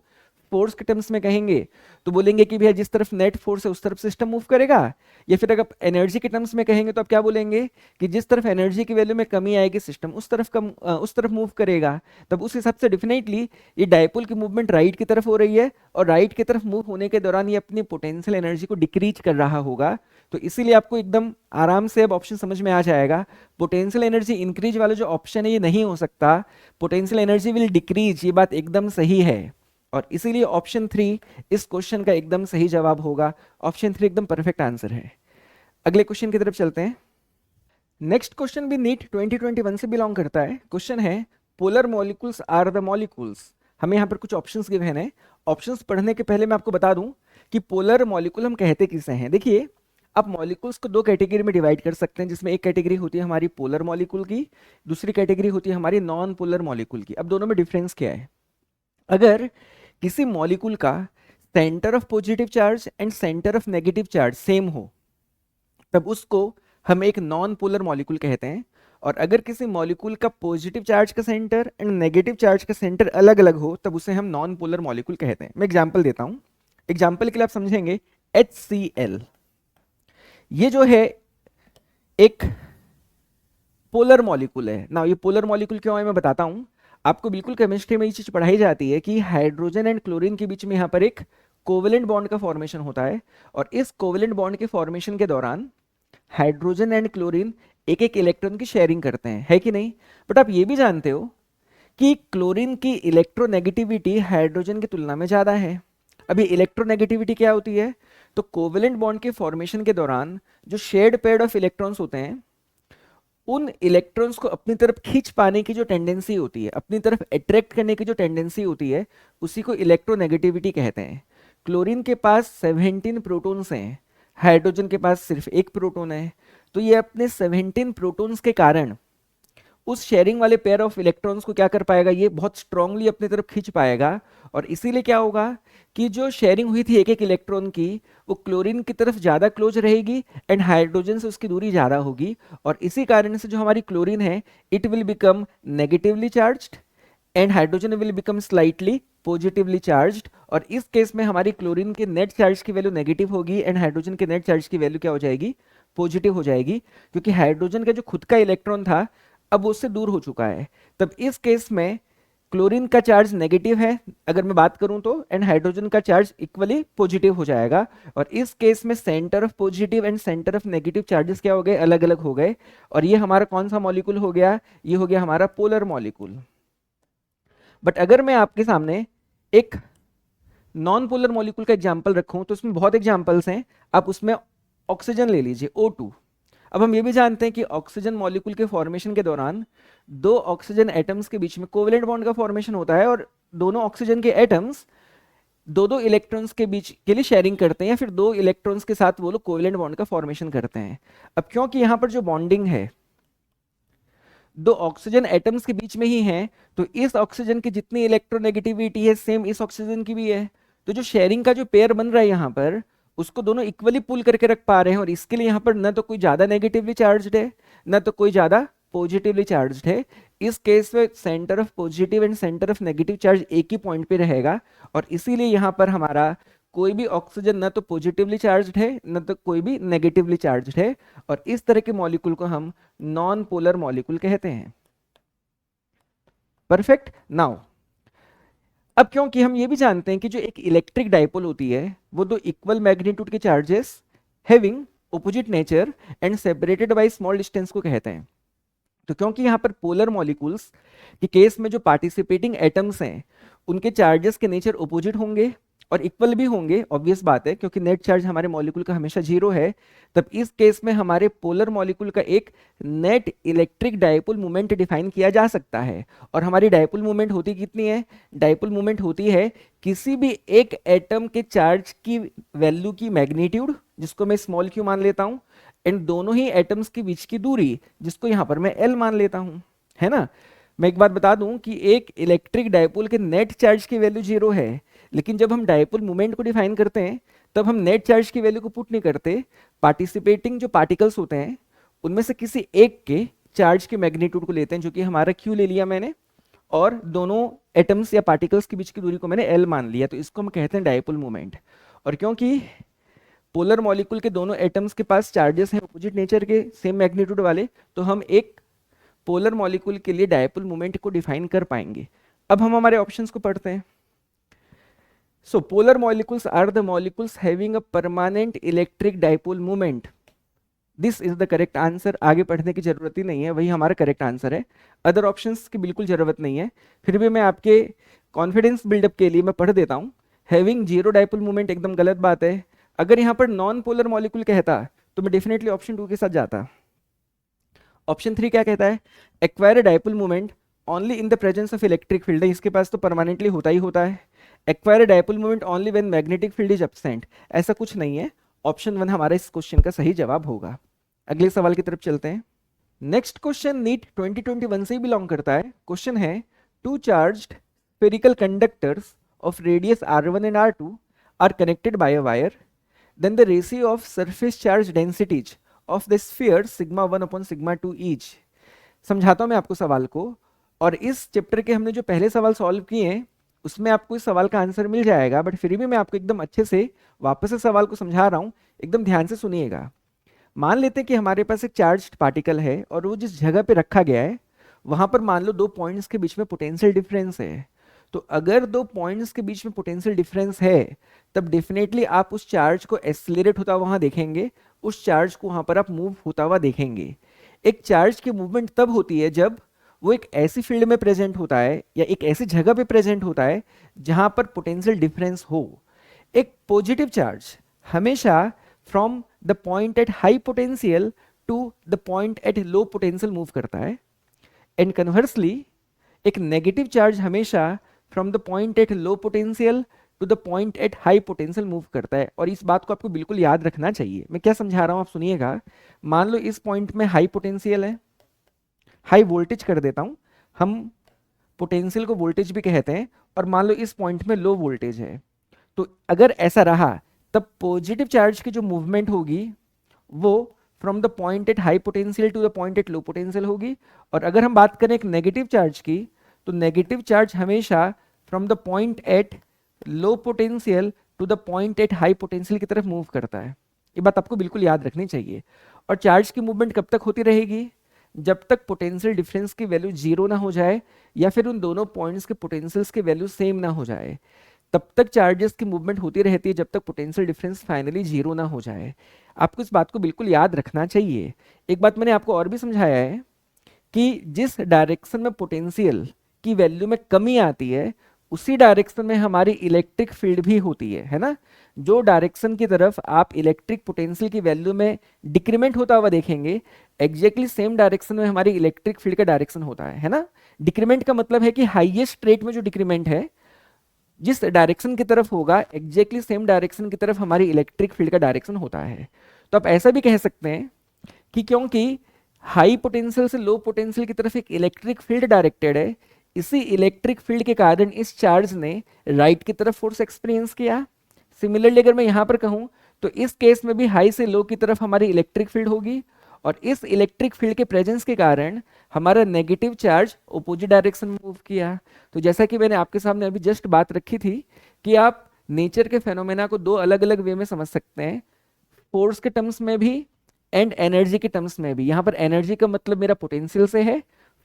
फोर्स के टर्म्स में कहेंगे तो बोलेंगे कि भैया जिस तरफ नेट फोर्स है उस तरफ सिस्टम मूव करेगा, या फिर अगर आप एनर्जी के टर्म्स में कहेंगे तो आप क्या बोलेंगे कि जिस तरफ एनर्जी की वैल्यू में कमी आएगी सिस्टम उस तरफ मूव करेगा। तब उस हिसाब से डेफिनेटली ये डायपोल की मूवमेंट राइट की तरफ हो रही है, और राइट की तरफ मूव होने के दौरान ये अपनी पोटेंशियल एनर्जी को डिक्रीज कर रहा होगा। तो इसीलिए आपको एकदम आराम से अब ऑप्शन समझ में आ जाएगा। पोटेंशियल एनर्जी इंक्रीज वाला जो ऑप्शन है ये नहीं हो सकता, पोटेंशियल एनर्जी विल डिक्रीज, ये बात एकदम सही है। और इसीलिए ऑप्शन 3 इस क्वेश्चन का एकदम सही जवाब होगा। ऑप्शन 3 एकदम परफेक्ट आंसर है। अगले क्वेश्चन की तरफ चलते हैं। नेक्स्ट क्वेश्चन भी नीट 2021 से बिलोंग करता है। क्वेश्चन है polar molecules are the molecules. हमें यहाँ पर कुछ ऑप्शंस गिवन है। ऑप्शंस पढ़ने के पहले मैं आपको बता दूं कि पोलर मॉलिक्यूल हम कहते किसे हैं। देखिए, आप मॉलिक्यूल्स को दो कैटेगरी में डिवाइड कर सकते हैं, जिसमें एक कैटेगरी होती है हमारी पोलर मॉलिक्यूल की, दूसरी कैटेगरी होती है हमारी नॉन पोलर मॉलिक्यूल की। अब दोनों में डिफरेंस क्या है? अगर किसी मॉलिक्यूल का centre of positive charge and centre of negative charge same हो, तब उसको हम एक नॉन पोलर मॉलिक्यूल कहते हैं। और अगर किसी मॉलिक्यूल का पॉजिटिव चार्ज का सेंटर एंड नेगेटिव चार्ज का सेंटर अलग अलग हो, तब उसे हम नॉन पोलर मॉलिक्यूल कहते हैं। मैं एग्जांपल देता हूं। एग्जांपल के लिए आप समझेंगे HCl, ये जो है एक पोलर मॉलिक्यूल है ना। ये पोलर मॉलिक्यूल क्यों है मैं बताता हूं आपको। बिल्कुल केमिस्ट्री में ये चीज पढ़ाई जाती है कि हाइड्रोजन एंड क्लोरीन के बीच में यहाँ पर एक कोवेलेंट बॉन्ड का फॉर्मेशन होता है, और इस कोवेलेंट बॉन्ड के फॉर्मेशन के दौरान हाइड्रोजन एंड क्लोरीन एक एक इलेक्ट्रॉन की शेयरिंग करते हैं, है कि नहीं। बट आप ये भी जानते हो कि क्लोरीन की इलेक्ट्रोनेगेटिविटी हाइड्रोजन की तुलना में ज्यादा है। अभी इलेक्ट्रोनेगेटिविटी क्या होती है? तो कोवेलेंट बॉन्ड के फॉर्मेशन के दौरान जो शेयर्ड पेयर ऑफ इलेक्ट्रॉन्स होते हैं, उन इलेक्ट्रॉन्स को अपनी तरफ खींच पाने की जो टेंडेंसी होती है, अपनी तरफ अट्रैक्ट करने की जो टेंडेंसी होती है, उसी को इलेक्ट्रोनेगेटिविटी कहते हैं। क्लोरीन के पास 17 प्रोटॉन्स हैं, हाइड्रोजन के पास सिर्फ एक प्रोटॉन है। तो ये अपने 17 प्रोटॉन्स के कारण उस शेयरिंग वाले पेयर ऑफ इलेक्ट्रॉन्स को क्या कर पाएगा? ये बहुत स्ट्रांगली अपनी तरफ खींच पाएगा, और इसीलिए क्या होगा कि जो शेयरिंग हुई थी एक एक इलेक्ट्रॉन की, वो क्लोरीन की तरफ ज्यादा क्लोज रहेगी एंड हाइड्रोजन से उसकी दूरी ज्यादा होगी। और इसी कारण से जो हमारी क्लोरीन है, it will become negatively charged and hydrogen will become slightly positively charged. और इस केस में हमारी क्लोरीन के नेट चार्ज की वैल्यू नेगेटिव होगी एंड हाइड्रोजन के नेट चार्ज की वैल्यू क्या हो जाएगी? पॉजिटिव हो जाएगी, क्योंकि हाइड्रोजन का जो खुद का इलेक्ट्रॉन था अब वो उससे दूर हो चुका है। तब इस केस में क्लोरीन का चार्ज नेगेटिव है अगर मैं बात करूं तो, एंड हाइड्रोजन का चार्ज इक्वली पॉजिटिव हो जाएगा। और इस केस में centre of positive and centre of negative charges क्या हो गए? अलग अलग हो गए। और ये हमारा कौन सा मॉलिक्यूल हो गया? ये हो गया हमारा पोलर मॉलिक्यूल। बट अगर मैं आपके सामने एक नॉन पोलर मॉलिक्यूल का एग्जाम्पल रखूं, तो उसमें बहुत एग्जाम्पल्स हैं। आप उसमें ऑक्सीजन ले लीजिए, O2। अब हम ये भी जानते हैं कि ऑक्सीजन मॉलिक्यूल के फॉर्मेशन के दौरान दो ऑक्सीजन एटम्स के बीच में कोवेलेंट बॉन्ड का फॉर्मेशन होता है, और दोनों ऑक्सीजन के एटम्स दो दो इलेक्ट्रॉन्स के बीच के लिए शेयरिंग करते हैं, या फिर दो इलेक्ट्रॉन्स के साथ वो लोग कोवेलेंट बॉन्ड का फॉर्मेशन करते हैं। अब क्योंकि यहां पर जो बॉन्डिंग है दो ऑक्सीजन एटम्स के बीच में ही है, तो इस ऑक्सीजन की जितनी इलेक्ट्रोनेगेटिविटी है सेम इस ऑक्सीजन की भी है। तो जो शेयरिंग का जो पेयर बन रहा है यहाँ पर, उसको दोनों इक्वली पुल करके रख पा रहे हैं। और इसके लिए यहाँ पर न तो कोई ज्यादा नेगेटिवली चार्ज्ड है, न तो कोई ज्यादा पॉजिटिवली चार्ज्ड है। इस केस में centre of positive and centre of negative charge एक ही पॉइंट पे रहेगा, और इसीलिए यहाँ पर हमारा कोई भी ऑक्सीजन न तो पॉजिटिवली चार्ज्ड है न तो कोई भी नेगेटिवली चार्ज्ड है। और इस तरह के मॉलिक्यूल को हम नॉन पोलर मॉलिक्यूल कहते हैं। परफेक्ट। नाउ अब क्योंकि हम ये भी जानते हैं कि जो एक इलेक्ट्रिक डाइपोल होती है वो दो इक्वल मैग्नीट्यूड के charges having opposite nature and separated by small distance को कहते हैं। तो क्योंकि यहाँ पर पोलर मॉलिक्यूल्स के केस में जो पार्टिसिपेटिंग एटम्स हैं उनके चार्जेस के नेचर ओपोजिट होंगे और इक्वल भी होंगे, ऑब्वियस बात है, क्योंकि नेट चार्ज हमारे मॉलिक्यूल का हमेशा जीरो है। तब इस केस में हमारे पोलर मॉलिक्यूल का एक net electric dipole moment define किया जा सकता है। और हमारी डायपोल मोमेंट होती कितनी है? डायपोल मोमेंट होती है किसी भी एक एटम के चार्ज की वैल्यू की मैग्नीट्यूड, जिसको मैं स्मॉल क्यू मान लेता हूं, एंड दोनों ही एटम्स के बीच की दूरी, जिसको यहां पर मैं एल मान लेता हूं, है ना। मैं एक बात बता दूं कि एक इलेक्ट्रिक डायपोल के नेट चार्ज की वैल्यू जीरो है, लेकिन जब हम डायपोल मोमेंट को डिफाइन करते हैं तब हम नेट चार्ज की वैल्यू को पुट नहीं करते, पार्टिसिपेटिंग जो पार्टिकल्स होते हैं उनमें से किसी एक के चार्ज की मैग्नीट्यूड को लेते हैं, जो कि हमारा क्यू ले लिया मैंने, और दोनों एटम्स या पार्टिकल्स के बीच की दूरी को मैंने एल मान लिया, तो इसको हम कहते हैं डायपोल मोमेंट। और क्योंकि पोलर मॉलिक्यूल के दोनों एटम्स के पास चार्जेस हैं अपोजिट नेचर के, सेम मैग्नीट्यूड वाले, तो हम एक पोलर मॉलिक्यूल के लिए डायपोल मोमेंट को डिफाइन कर पाएंगे। अब हम हमारे ऑप्शंस को पढ़ते हैं। So polar molecules are the molecules having a permanent electric dipole moment. This is the correct answer. आगे पढ़ने की जरूरत ही नहीं है, वही हमारा करेक्ट आंसर है, अदर ऑप्शंस की बिल्कुल जरूरत नहीं है। फिर भी मैं आपके कॉन्फिडेंस बिल्डअप के लिए मैं पढ़ देता हूं। हैविंग जीरो डायपोल मोमेंट एकदम गलत बात है। अगर यहाँ पर नॉन पोलर मॉलिक्यूल कहता तो मैं डेफिनेटली ऑप्शन 2 के साथ जाता। ऑप्शन 3 क्या कहता है? Acquire dipole moment only in the presence of electric field. इसके पास तो परमानेंटली होता ही होता है। Acquire dipole moment only when magnetic field is absent, ऐसा कुछ नहीं है। ऑप्शन 1 हमारा इस क्वेश्चन का सही जवाब होगा। अगले सवाल की तरफ चलते हैं। नेक्स्ट क्वेश्चन नीट 2021 से ही बिलोंग करता है। क्वेश्चन है, two charged spherical conductors of radius r1 and r2 are connected by a wire, then the ratio of surface charge densities of the sphere sigma 1 upon sigma 2 each. समझाता हूं मैं आपको सवाल को, और इस चैप्टर के हमने जो पहले सवाल सॉल्व किए हैं उसमें आपको इस सवाल का आंसर मिल जाएगा, बट फिर भी मैं आपको एकदम अच्छे से वापस से सवाल को समझा रहा हूं, एकदम ध्यान से सुनिएगा। मान लेते हैं कि हमारे पास एक चार्ज्ड पार्टिकल है और वो जिस जगह पे रखा गया है वहां पर मान लो दो पॉइंट्स के बीच में पोटेंशियल डिफरेंस है। तो अगर दो पॉइंट्स के बीच में पोटेंशियल डिफरेंस है तब डेफिनेटली आप उस चार्ज को एक्सीलरेट होता हुआ देखेंगे, उस चार्ज को वहां पर आप मूव होता हुआ देखेंगे। एक चार्ज की मूवमेंट तब होती है जब वो एक ऐसी फील्ड में प्रेजेंट होता है या एक ऐसी जगह पे प्रेजेंट होता है जहां पर पोटेंशियल डिफरेंस हो। एक पॉजिटिव चार्ज हमेशा from the point at high potential to the point at low potential move करता है, एंड कन्वर्सली एक नेगेटिव चार्ज हमेशा from the point at low potential to the point at high potential move करता है। और इस बात को आपको बिल्कुल याद रखना चाहिए। मैं क्या समझा रहा हूं आप सुनिएगा। मान लो इस पॉइंट में हाई पोटेंशियल है, हाई वोल्टेज कर देता हूं, हम पोटेंशियल को वोल्टेज भी कहते हैं, और मान लो इस पॉइंट में लो वोल्टेज है। तो अगर ऐसा रहा तब पॉजिटिव चार्ज की जो मूवमेंट होगी वो from the point at high potential to the point at low potential होगी। और अगर हम बात करें एक नेगेटिव चार्ज की, तो नेगेटिव चार्ज हमेशा from the point at low potential to the point at high potential की तरफ मूव करता है। ये बात आपको बिल्कुल याद रखनी चाहिए। और चार्ज की मूवमेंट कब तक होती रहेगी? जब तक पोटेंशियल डिफरेंस की वैल्यू जीरो ना हो जाए या फिर उन दोनों पॉइंट्स के पोटेंशियल्स की वैल्यू सेम ना हो जाए, तब तक चार्जेस की मूवमेंट होती रहती है जब तक पोटेंशियल डिफरेंस फाइनली जीरो ना हो जाए। आपको इस बात को बिल्कुल याद रखना चाहिए। एक बात मैंने आपको और भी समझाया है कि जिस डायरेक्शन में पोटेंशियल की वैल्यू में कमी आती है उसी डायरेक्शन में हमारी इलेक्ट्रिक फील्ड भी होती है ना। जो डायरेक्शन की तरफ आप इलेक्ट्रिक पोटेंशियल की वैल्यू में डिक्रीमेंट होता हुआ देखेंगे, एग्जैक्टली सेम डायरेक्शन में हमारी इलेक्ट्रिक फील्ड का डायरेक्शन होता है ना। डिक्रीमेंट का मतलब है कि हाईएस्ट रेट में जो डिक्रीमेंट है जिस डायरेक्शन की तरफ होगा, एग्जैक्टली सेम डायरेक्शन की तरफ हमारी इलेक्ट्रिक फील्ड का डायरेक्शन होता है। तो आप ऐसा भी कह सकते हैं कि क्योंकि हाई पोटेंशियल से लो पोटेंशियल की तरफ एक इलेक्ट्रिक फील्ड डायरेक्टेड है, इसी इलेक्ट्रिक फील्ड के कारण इस चार्ज ने राइट की तरफ फोर्स एक्सपीरियंस किया। सिमिलरली अगर मैं यहां पर कहूं तो इस केस में भी हाई से लो की तरफ हमारी इलेक्ट्रिक फील्ड होगी, और इस इलेक्ट्रिक फील्ड के प्रेजेंस के कारण हमारा नेगेटिव चार्ज अपोजिट डायरेक्शन में मूव किया। तो जैसा कि मैंने आपके सामने अभी जस्ट बात रखी थी कि आप नेचर के फेनोमेना को दो अलग अलग वे में समझ सकते हैं, फोर्स के टर्म्स में भी एंड एनर्जी के टर्म्स में भी। यहाँ पर एनर्जी का मतलब मेरा पोटेंशियल से है,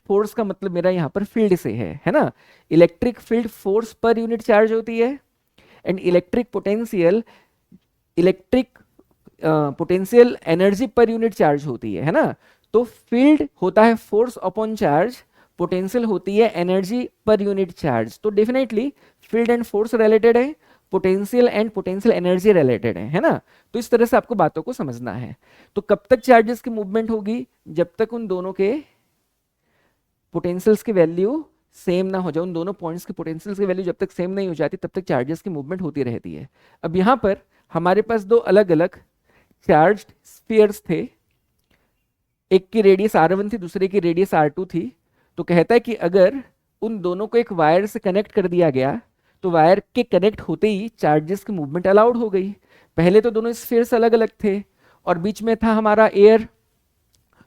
फोर्स का मतलब मेरा यहाँ पर फील्ड से है ना। इलेक्ट्रिक फील्ड फोर्स पर यूनिट चार्ज होती है, and electric potential energy per unit charge होती है ना। तो फील्ड होता है फोर्स अपॉन चार्ज, पोटेंशियल होती है एनर्जी पर यूनिट चार्ज। तो definitely field and force related है, potential and potential energy related है ना। तो इस तरह से आपको बातों को समझना है। तो कब तक चार्जेस की मूवमेंट होगी, जब तक उन दोनों के पोटेंशियल्स की वैल्यू सेम ना हो जाए, उन दोनों पॉइंट्स की पोटेंशियल्स की वैल्यू जब तक सेम नहीं हो जाती तब तक चार्जेस की मूवमेंट होती रहती है। अब यहाँ पर हमारे पास दो अलग अलग चार्ज्ड स्फीयर्स थे, एक की रेडियस r1 थी, दूसरे की रेडियस r2 थी। तो कहता है कि अगर उन दोनों को एक वायर से कनेक्ट कर दिया गया तो वायर के कनेक्ट होते ही चार्जेस की मूवमेंट अलाउड हो गई। पहले तो दोनों स्फीयर्स अलग अलग थे और बीच में था हमारा एयर।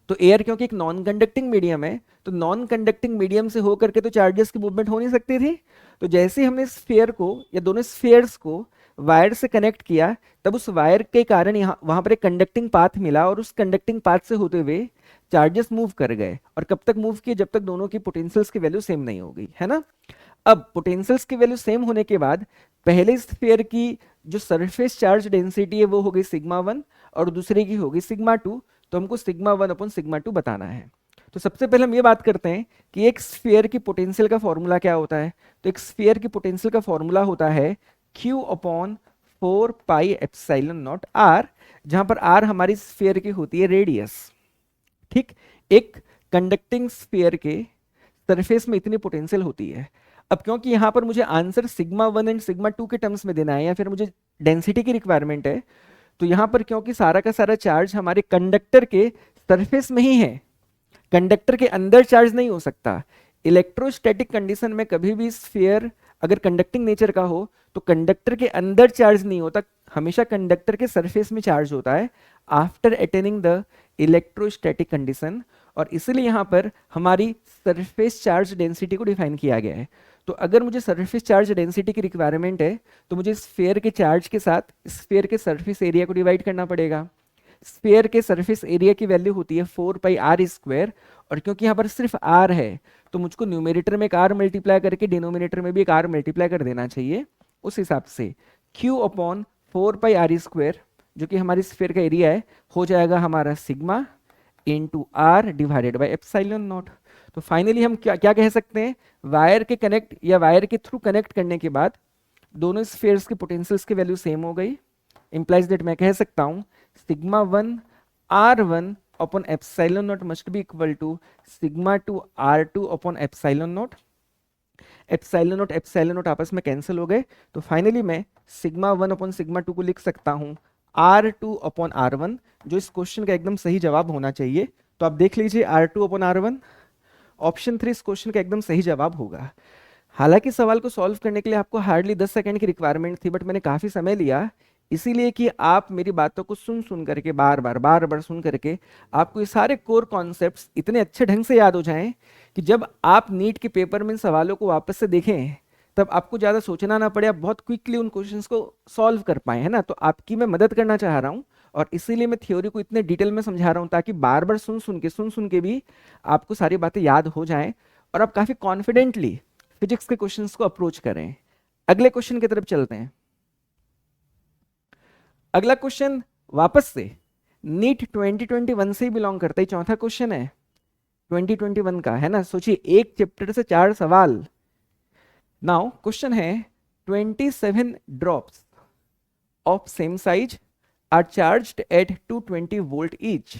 तो एयर क्योंकि एक नॉन कंडक्टिंग मीडियम है, तो नॉन कंडक्टिंग मीडियम से होकर के तो चार्जेस की मूवमेंट हो नहीं सकती थी। तो जैसे ही हमने स्फीयर को या दोनों स्फीयर्स को वायर से कनेक्ट किया, तब उस वायर के कारण यहाँ वहां पर एक कंडक्टिंग पाथ मिला और उस कंडक्टिंग पाथ से होते हुए चार्जेस मूव कर गए। और कब तक मूव किए, जब तक दोनों की पोटेंशियल्स की वैल्यू सेम नहीं हो गई, है ना। अब पोटेंशियल्स की वैल्यू सेम होने के बाद पहले स्फीयर की जो सरफेस चार्ज डेंसिटी है वो हो गई सिग्मा 1 और दूसरे की हो गई सिग्मा 2। तो हमको सिग्मा 1 अपॉन सिग्मा 2 बताना है। तो सबसे पहले हम ये बात करते हैं कि एक स्फीयर की पोटेंशियल का फॉर्मूला क्या होता है। तो एक स्फीयर की पोटेंशियल का फॉर्मूला होता है Q upon 4 pi epsilon naught R, जहां पर R हमारी स्फीयर की होती है रेडियस। ठीक, एक कंडक्टिंग स्फीयर के सरफेस में इतनी पोटेंशियल होती है। अब क्योंकि यहाँ पर मुझे आंसर सिग्मा 1 एंड सिग्मा 2 के टर्म्स में देना है या फिर मुझे डेंसिटी की रिक्वायरमेंट है, तो यहाँ पर क्योंकि सारा का सारा चार्ज हमारे कंडक्टर के सरफेस में ही है, कंडक्टर के अंदर चार्ज नहीं हो सकता। इलेक्ट्रोस्टैटिक कंडीशन में कभी भी स्फीयर अगर कंडक्टिंग नेचर का हो तो कंडक्टर के अंदर चार्ज नहीं होता, हमेशा कंडक्टर के सरफेस में चार्ज होता है after attaining the electrostatic condition. और इसलिए यहाँ पर हमारी सरफेस चार्ज डेंसिटी को डिफाइन किया गया है। तो अगर मुझे सरफेस चार्ज डेंसिटी की रिक्वायरमेंट है तो मुझे स्फीयर के चार्ज के साथ स्फीयर के सरफेस एरिया को डिवाइड करना पड़ेगा। स्फीयर के सरफेस एरिया की वैल्यू होती है 4 पाई आर स्क्वायर, और क्योंकि यहाँ पर सिर्फ आर है तो मुझको न्यूमेरेटर में एक आर मल्टीप्लाई करके डिनोमिनेटर में भी एक आर मल्टीप्लाई कर देना चाहिए। उस हिसाब से Q upon 4 pi R square जो कि हमारी स्फीयर का एरिया है हो जाएगा हमारा sigma into R divided by epsilon naught. तो फाइनली हम क्या क्या कह सकते हैं, वायर के कनेक्ट या वायर के थ्रू कनेक्ट करने के बाद दोनों स्फीयर्स की पोटेंशियल्स की वैल्यू सेम हो गई। इंप्लाइज दैट मैं कह सकता हूं sigma 1 R1 upon epsilon naught must be equal to sigma 2 R2 upon epsilon naught. Epsilon naught आपस में कैंसिल हो गए, तो फाइनली मैं सिग्मा 1 अपॉन सिग्मा 2 को लिख सकता हूं R2 अपॉन R1, जो इस क्वेश्चन का एकदम सही जवाब होना चाहिए। तो आप देख लीजिए R2 अपॉन R1, ऑप्शन 3 इस क्वेश्चन का एकदम सही जवाब होगा। हालांकि सवाल को सॉल्व करने के लिए आपको हार्डली 10 सेकंड की रिक्वायरमेंट थी, बट मैंने काफी समय लिया इसीलिए कि आप मेरी बातों को सुन सुन करके बार बार सुन करके आपको ये सारे कोर कॉन्सेप्ट्स इतने अच्छे ढंग से याद हो जाएं कि जब आप नीट के पेपर में इन सवालों को वापस से देखें तब आपको ज़्यादा सोचना ना पड़े, आप बहुत क्विकली उन क्वेश्चंस को सॉल्व कर पाए, है ना। तो आपकी मैं मदद करना चाह रहा हूँ और इसीलिए मैं थ्योरी को इतने डिटेल में समझा रहा हूँ ताकि बार बार सुन सुन के भी आपको सारी बातें याद हो जाएं और आप काफ़ी कॉन्फिडेंटली फिजिक्स के क्वेश्चंस को अप्रोच करें। अगले क्वेश्चन की तरफ चलते हैं। अगला क्वेश्चन वापस से नीट 2021 से ही बिलोंग करता है। चौथा क्वेश्चन है 2021 का, है ना। सोचिए एक चैप्टर से 4 सवाल। नाउ क्वेश्चन है 27 drops of same size are charged at 220 volt each,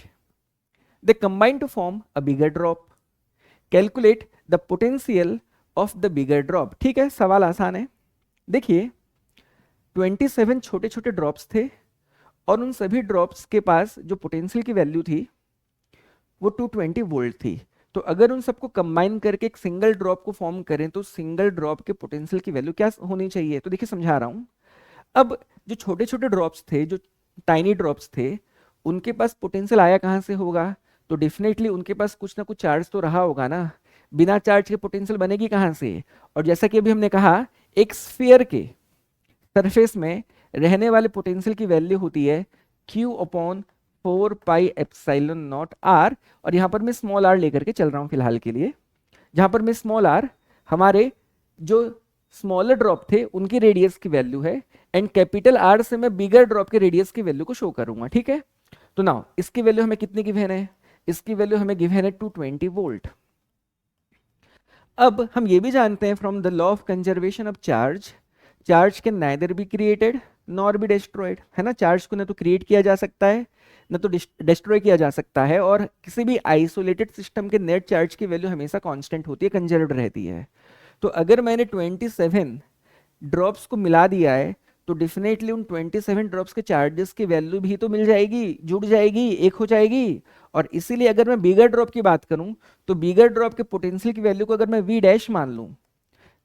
they combine to form a bigger drop, calculate the potential of the bigger drop. ठीक है, सवाल आसान है। देखिए 27 छोटे छोटे ड्रॉप्स थे और उन सभी ड्रॉप्स के पास जो पोटेंशियल की वैल्यू थी वो 220 वोल्ट थी। तो अगर उन सबको कंबाइन करके एक सिंगल ड्रॉप को फॉर्म करें तो सिंगल ड्रॉप के पोटेंशियल की वैल्यू क्या होनी चाहिए। तो देखिए समझा रहा हूं। अब जो छोटे छोटे ड्रॉप्स थे, जो टाइनी ड्रॉप्स थे, उनके पास पोटेंशियल आया कहां से होगा, तो डेफिनेटली उनके पास कुछ ना कुछ चार्ज तो रहा होगा ना। बिना चार्ज के पोटेंशियल बनेगी कहां से। और जैसा कि अभी हमने कहा एक स्फीयर के सरफेस में रहने वाले पोटेंशियल की वैल्यू होती है Q upon 4 pi epsilon naught R, और यहां पर मैं स्मॉल r लेकर के चल रहा हूं फिलहाल के लिए, जहां पर मैं स्मॉल r हमारे जो स्मॉलर ड्रॉप थे उनकी रेडियस की वैल्यू है एंड कैपिटल R से मैं बिगर ड्रॉप के रेडियस की वैल्यू को शो करूंगा। ठीक है, तो नाउ इसकी वैल्यू हमें कितनी गिवन है, इसकी वैल्यू हमें गिवन है 220 वोल्ट। अब हम ये भी जानते हैं from the law of conservation of charge, charge can neither be created nor be destroyed, है ना। चार्ज को ना तो क्रिएट किया जा सकता है ना तो डिस्ट्रॉय किया जा सकता है, और किसी भी आइसोलेटेड सिस्टम के नेट चार्ज की वैल्यू हमेशा कांस्टेंट होती है, कंजर्व्ड रहती है। तो अगर मैंने 27 ड्रॉप्स को मिला दिया है तो डेफिनेटली उन 27 ड्रॉप्स के चार्जेस की वैल्यू भी तो मिल जाएगी, जुड़ जाएगी, एक हो जाएगी। और इसीलिए अगर मैं बिगर ड्रॉप की बात करूं तो बिगर ड्रॉप के पोटेंशियल की वैल्यू को अगर मैं वी डैश मान लूं,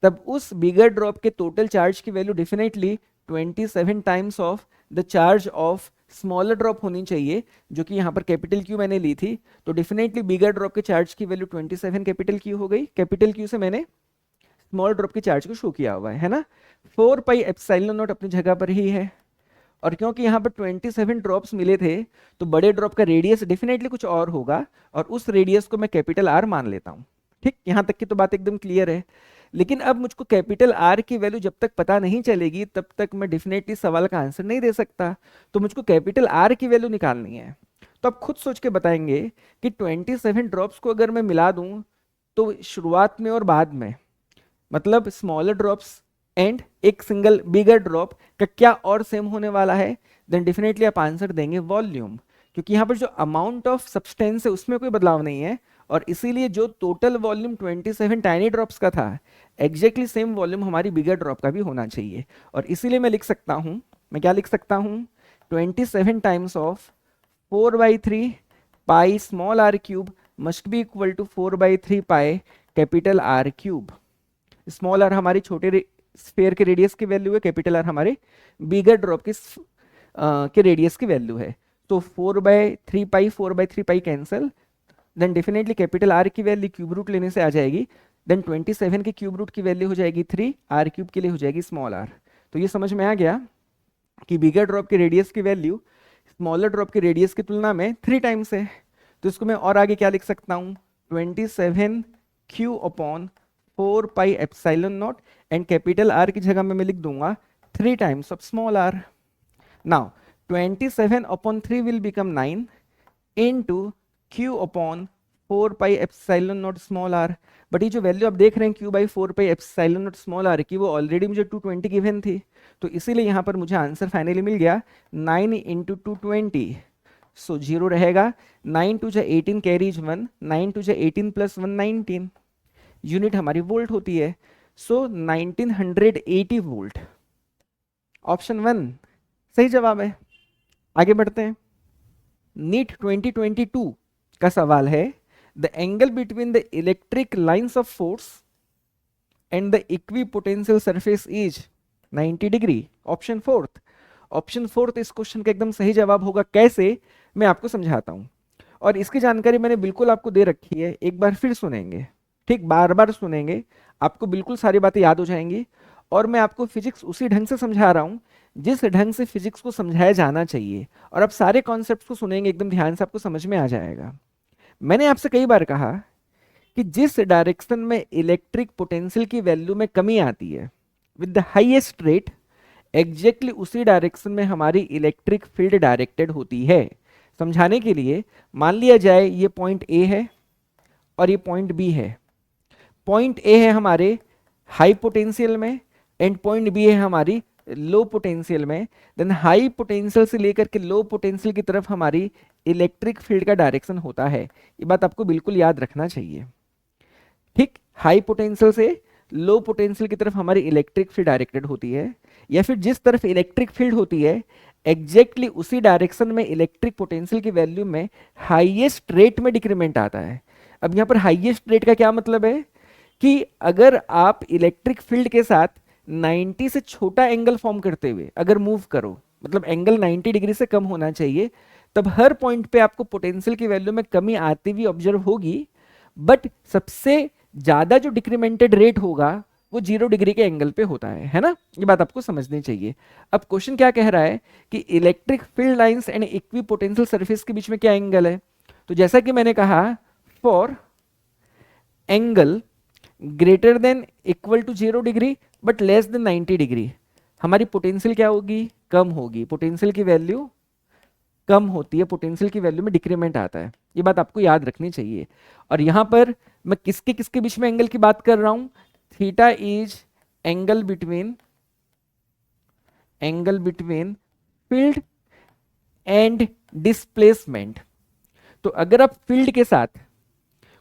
तब उस बिगर ड्रॉप के टोटल चार्ज की value definitely 27 times of the charge of smaller drop होनी चाहिए, जो कि यहाँ पर कैपिटल क्यू मैंने ली थी। तो डेफिनेटली बिगर ड्रॉप के चार्ज की वैल्यू 27 कैपिटल क्यू हो गई। कैपिटल क्यू से मैंने स्मॉल ड्रॉप के चार्ज को शो किया हुआ है ना। 4 पाई एप्सिलॉन नॉट अपनी जगह पर ही है, और क्योंकि यहाँ पर 27 ड्रॉप्स मिले थे तो बड़े ड्रॉप का रेडियस डेफिनेटली कुछ और होगा, और उस रेडियस को मैं कैपिटल आर मान लेता हूँ। ठीक, यहाँ तक की तो बात एकदम क्लियर है। लेकिन अब मुझको कैपिटल आर की वैल्यू जब तक पता नहीं चलेगी तब तक मैं डेफिनेटली सवाल का आंसर नहीं दे सकता। तो मुझको कैपिटल आर की वैल्यू निकालनी है। तो आप खुद सोच के बताएंगे कि 27 ड्रॉप्स को अगर मैं मिला दूं तो शुरुआत में और बाद में, मतलब स्मॉलर ड्रॉप्स एंड एक सिंगल बिगर ड्रॉप का क्या और सेम होने वाला है, देन डेफिनेटली आप आंसर देंगे वॉल्यूम, क्योंकि यहाँ पर जो अमाउंट ऑफ सब्सटेंस है उसमें कोई बदलाव नहीं है, और इसीलिए जो टोटल वॉल्यूम 27 टाइनी ड्रॉप्स का था एग्जैक्टली सेम वॉल्यूम हमारी बिगर ड्रॉप का भी होना चाहिए। और इसीलिए मैं लिख सकता हूँ, मैं क्या लिख सकता हूँ, 27 times of 4/3 pi small R cube must be equal to 4/3 pi capital R cube. Small R हमारी छोटे स्फेयर के रेडियस की वैल्यू है, कैपिटल आर हमारे बिगर ड्रॉप के रेडियस की वैल्यू है। तो 4/3 pi 4/3 pi cancel, then definitely capital R की वैल्यू क्यूब रूट लेने से आ जाएगी, देन 27 के क्यूब रूट की वैल्यू हो जाएगी 3, आर क्यूब के लिए हो जाएगी स्मॉल आर। तो ये समझ में आ गया कि बिगर ड्रॉप के रेडियस की वैल्यू स्मॉलर ड्रॉप के रेडियस की तुलना में 3 टाइम्स है। तो इसको मैं और आगे क्या लिख सकता हूँ, 27 Q upon 4 pi epsilon naught, and capital R की जगह में मैं लिख दूंगा 3 times of small R. Now 27 upon 3 will become 9 into q upon 4 pi epsilon naught small R. But ये जो वैल्यू आप देख रहे हैं q/4 pi epsilon naught small R की, वो ऑलरेडी मुझे 220 गिवन थी, तो इसीलिए यहाँ पर मुझे आंसर फाइनली मिल गया 9 इंटू 220। सो 0 रहेगा, 9 2 जा 18 कैरीज 1, 9 2 जा 18 प्लस 1 19, यूनिट हमारी वोल्ट होती है। सो 1980 वोल्ट, ऑप्शन 1 सही जवाब है। आगे बढ़ते हैं। नीट 2022 का सवाल है, the angle between the electric lines of force and the equipotential surface is 90 degree. Option fourth इस क्वेश्चन का एकदम सही जवाब होगा। कैसे, मैं आपको समझाता हूं, और इसकी जानकारी मैंने बिल्कुल आपको दे रखी है, एक बार फिर सुनेंगे, ठीक, बार बार सुनेंगे, आपको बिल्कुल सारी बातें याद हो जाएंगी। और मैं आपको फिजिक्स उसी ढंग से समझा रहा हूं जिस ढंग से फिजिक्स को समझाया जाना चाहिए, और आप सारे कॉन्सेप्ट्स को सुनेंगे एकदम ध्यान से, आपको समझ में आ जाएगा। मैंने आपसे कई बार कहा कि जिस डायरेक्शन में इलेक्ट्रिक पोटेंशियल की वैल्यू में कमी आती है with the highest rate, exactly उसी डायरेक्शन में हमारी इलेक्ट्रिक फील्ड डायरेक्टेड होती है। समझाने के लिए मान लिया जाए ये पॉइंट ए है और ये पॉइंट बी है। पॉइंट ए है हमारे हाई पोटेंशियल में एंड पॉइंट बी है हमारी लो पोटेंशियल में। देन हाई पोटेंशियल से लेकर के लो पोटेंशियल की तरफ हमारी इलेक्ट्रिक फील्ड का डायरेक्शन होता है। ये बात आपको बिल्कुल याद रखना चाहिए, ठीक। हाई पोटेंशियल से लो पोटेंशियल की तरफ हमारी इलेक्ट्रिक फील्ड डायरेक्टेड होती है, या फिर जिस तरफ इलेक्ट्रिक फील्ड होती है एग्जैक्टली उसी डायरेक्शन में इलेक्ट्रिक पोटेंशियल की वैल्यू में हाईएस्ट रेट में डिक्रीमेंट आता है। अब यहाँ पर हाईएस्ट रेट का क्या मतलब है कि अगर आप इलेक्ट्रिक फील्ड के साथ 90 से छोटा एंगल फॉर्म करते हुए अगर मूव करो, मतलब एंगल 90 डिग्री से कम होना चाहिए, तब हर पॉइंट पे आपको पोटेंशियल की वैल्यू में कमी आती हुई ऑब्जर्व होगी। बट सबसे ज्यादा जो डिक्रीमेंटेड रेट होगा वो 0 डिग्री के एंगल पे होता है ना। ये बात आपको समझनी चाहिए। अब क्वेश्चन क्या कह रहा है कि electric field lines and equi potential surface के बीच में क्या एंगल है। तो जैसा कि मैंने कहा, for angle greater than equal to 0 degree but less than 90 degree, हमारी पोटेंशियल क्या होगी, कम होगी। पोटेंशियल की वैल्यू कम होती है, पोटेंशियल की वैल्यू में डिक्रीमेंट आता है। ये बात आपको याद रखनी चाहिए। और यहाँ पर मैं किसके किसके बीच में एंगल की बात कर रहा हूं? Theta is angle between field and displacement. तो अगर आप फील्ड के साथ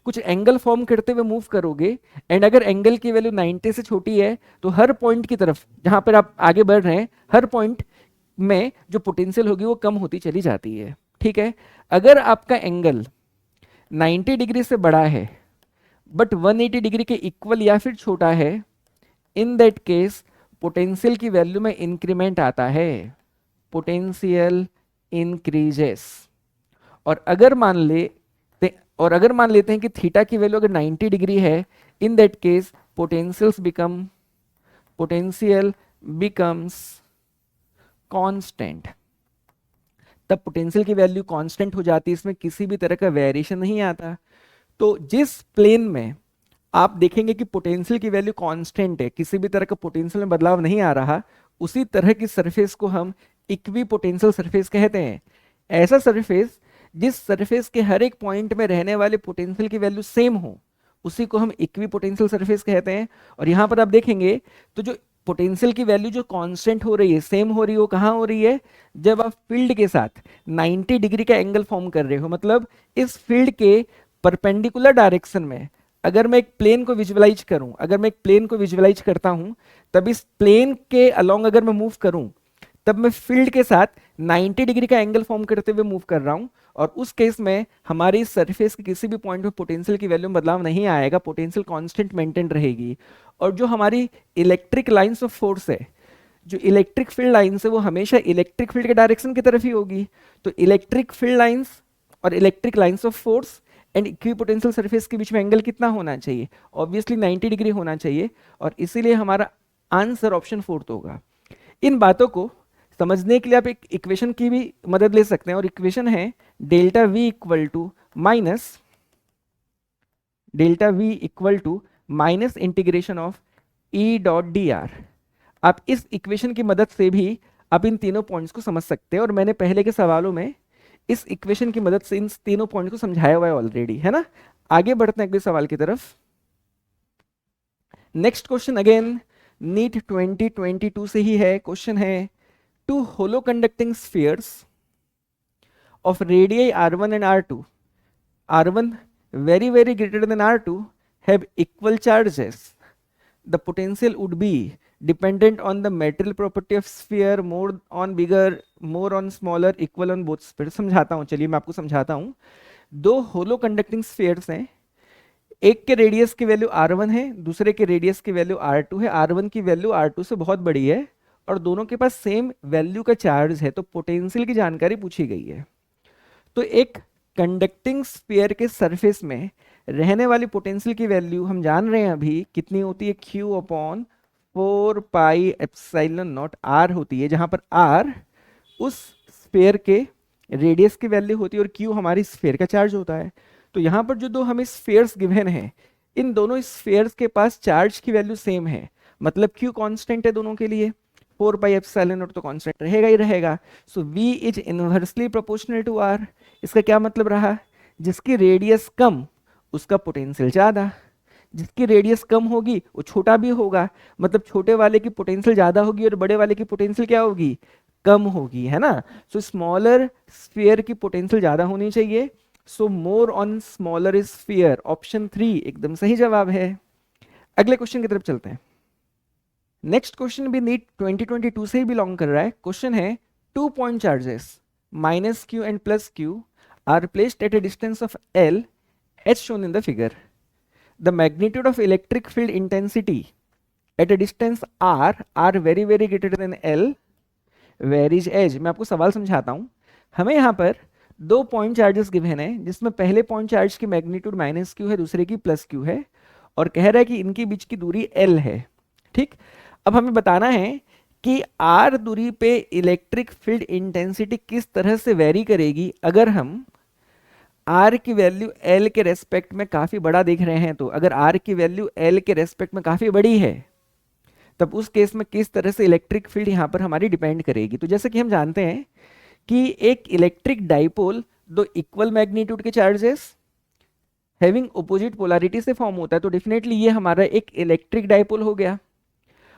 कुछ एंगल फॉर्म करते हुए मूव करोगे एंड अगर एंगल की वैल्यू 90 से छोटी है तो हर पॉइंट की तरफ जहां पर आप आगे बढ़ रहे हैं, हर पॉइंट में जो पोटेंशियल होगी वो कम होती चली जाती है। ठीक है, अगर आपका एंगल 90 डिग्री से बड़ा है बट 180 डिग्री के इक्वल या फिर छोटा है, इन दैट केस पोटेंशियल की वैल्यू में इंक्रीमेंट आता है, पोटेंशियल इंक्रीजेस। और अगर मान लेते हैं कि थीटा की वैल्यू अगर 90 डिग्री है, in that case potential becomes constant. तब पोटेंशियल की वैल्यू कांस्टेंट हो जाती है, इसमें किसी भी तरह का वेरिएशन नहीं आता। तो जिस प्लेन में आप देखेंगे कि पोटेंशियल की वैल्यू कांस्टेंट है, किसी भी तरह का पोटेंशियल में बदलाव नहीं आ रहा, उसी तरह की सरफेस को हम इक्वी पोटेंशियल सरफेस कहते हैं। ऐसा सरफेस जिस सरफेस के हर एक पॉइंट में रहने वाले पोटेंशियल की वैल्यू सेम हो, उसी को हम इक्वी पोटेंशियल सरफेस कहते हैं। और यहां पर आप देखेंगे तो जो पोटेंशियल की वैल्यू जो कांस्टेंट हो रही है, सेम हो रही है, वो कहां हो रही है? जब आप फील्ड के साथ 90 डिग्री का एंगल फॉर्म कर रहे हो। मतलब इस फील्ड के परपेंडिकुलर डायरेक्शन में अगर मैं एक प्लेन को विजुअलाइज करता हूं, तब इस प्लेन के अलोंग अगर मैं मूव करूं, तब मैं फील्ड के साथ 90 डिग्री का एंगल फॉर्म करते हुए मूव कर रहा हूं। और उस केस में हमारी सरफेस के किसी भी पॉइंट में पोटेंशियल की वैल्यू में बदलाव नहीं आएगा, पोटेंशियल कांस्टेंट मेंटेन रहेगी। और जो हमारी इलेक्ट्रिक लाइंस ऑफ फोर्स है, जो इलेक्ट्रिक फील्ड लाइंस है, वो हमेशा इलेक्ट्रिक फील्ड के डायरेक्शन की तरफ ही होगी। तो इलेक्ट्रिक फील्ड लाइंस और electric lines of force and equipotential surface के बीच में एंगल कितना होना चाहिए? ऑब्वियसली 90 डिग्री होना चाहिए। और इसीलिए हमारा आंसर ऑप्शन 4 होगा। इन बातों को समझने के लिए आप एक इक्वेशन की भी मदद ले सकते हैं, और इक्वेशन है delta V equal to minus integration of E dot D R. आप इस इक्वेशन की मदद से भी आप इन तीनों पॉइंट्स को समझ सकते हैं, और मैंने पहले के सवालों में इस इक्वेशन की मदद से इन तीनों पॉइंट को समझाया हुआ है ऑलरेडी, है ना। आगे बढ़ते हैं अगले सवाल की तरफ। नेक्स्ट क्वेश्चन अगेन नीट 2022 से ही है। क्वेश्चन है, two hollow conducting spheres of radii r1 and r1 very very greater than r2 have equal charges. The potential would be dependent on the material property of sphere, more on bigger, more on smaller, equal on both spheres. समझाता हूँ, चलिए मैं आपको समझाता हूँ। दो होलो कंडक्टिंग स्फीयर्स हैं, एक के रेडियस की वैल्यू r1 है, दूसरे के रेडियस की वैल्यू r2 है। r1 की वैल्यू r2 से बहुत बड़ी है और दोनों के पास सेम वैल्यू का चार्ज है, तो पोटेंशियल की जानकारी पूछी गई है। तो एक कंडक्टिंग स्फीयर के सरफेस में रहने वाली पोटेंशियल की वैल्यू हम जान रहे हैं अभी कितनी होती है, Q upon 4 pi epsilon naught r होती है, जहां पर r उस स्फीयर के रेडियस की वैल्यू होती है और Q हमारी स्फीयर का चार्ज होता है। तो यहाँ पर जो दो हमें स्फीयर्स गिवन हैं, इन दोनों स्फीयर्स के पास चार्ज की वैल्यू सेम है, मतलब Q कांस्टेंट है दोनों के लिए, 4 पाई एप्सिलॉन नॉट तो कांस्टेंट रहेगा ही रहेगा। So V is inversely proportional to R। इसका क्या मतलब रहा? जिसकी रेडियस कम उसका पोटेंशियल ज्यादा, जिसकी रेडियस कम होगी वो छोटा भी होगा, मतलब छोटे वाले की पोटेंशियल ज्यादा होगी और बड़े वाले की पोटेंशियल क्या होगी? कम होगी, है ना। सो स्मॉलर स्फीयर की पोटेंशियल ज्यादा होनी चाहिए, so more on smaller sphere. Option 3 एकदम सही जवाब है। अगले क्वेश्चन की तरफ चलते हैं। नेक्स्ट क्वेश्चन भी नीट 2022 से ही बिलोंग कर रहा है। क्वेश्चन है, 2 point charges -q and +q are placed at a distance of L as shown in the figure. The magnitude of electric field intensity at a distance r very very greater than L varies as। मैं आपको सवाल समझाता हूं। हमें यहाँ पर 2 पॉइंट चार्जेस गिवन है, जिसमें पहले पॉइंट चार्ज की मैग्नीट्यूड -q है, दूसरे की +q है, और कह रहा है कि इनके बीच की दूरी L है। ठीक, अब हमें बताना है कि r दूरी पे इलेक्ट्रिक फील्ड इंटेंसिटी किस तरह से वेरी करेगी अगर हम r की वैल्यू L के रेस्पेक्ट में काफी बड़ा देख रहे हैं। तो अगर r की वैल्यू L के रेस्पेक्ट में काफी बड़ी है, तब उस केस में किस तरह से इलेक्ट्रिक फील्ड यहाँ पर हमारी डिपेंड करेगी। तो जैसे कि हम जानते हैं कि एक इलेक्ट्रिक डाइपोल दो इक्वल मैग्नीट्यूड के चार्जेस हैविंग अपोजिट पोलैरिटी से फॉर्म होता है, तो डेफिनेटली ये हमारा एक इलेक्ट्रिक डाइपोल हो गया।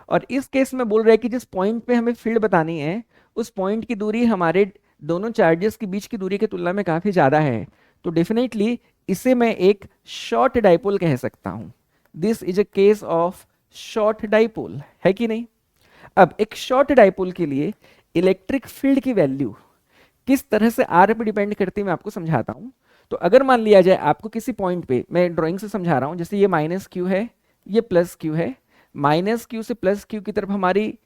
और इस केस में बोल रहा है कि जिस पॉइंट पे हमें फील्ड बतानी है उस पॉइंट की दूरी हमारे दोनों चार्जेस के बीच की दूरी की तुलना में काफी ज्यादा है, तो डेफिनेटली इसे मैं एक शॉर्ट डाइपोल कह सकता हूं। This is a case of short dipole, है कि नहीं। अब एक शॉर्ट डाइपोल के लिए इलेक्ट्रिक फील्ड की वैल्यू किस तरह से आर पे डिपेंड करती है मैं आपको समझाता हूं। तो अगर मान लिया जाए आपको किसी पॉइंट पे, मैं ड्राइंग से समझा रहा हूं, जैसे ये माइनस क्यू है, ये प्लस क्यू है, माइनस क्यू से प्लस क्यू की तरफ हमारी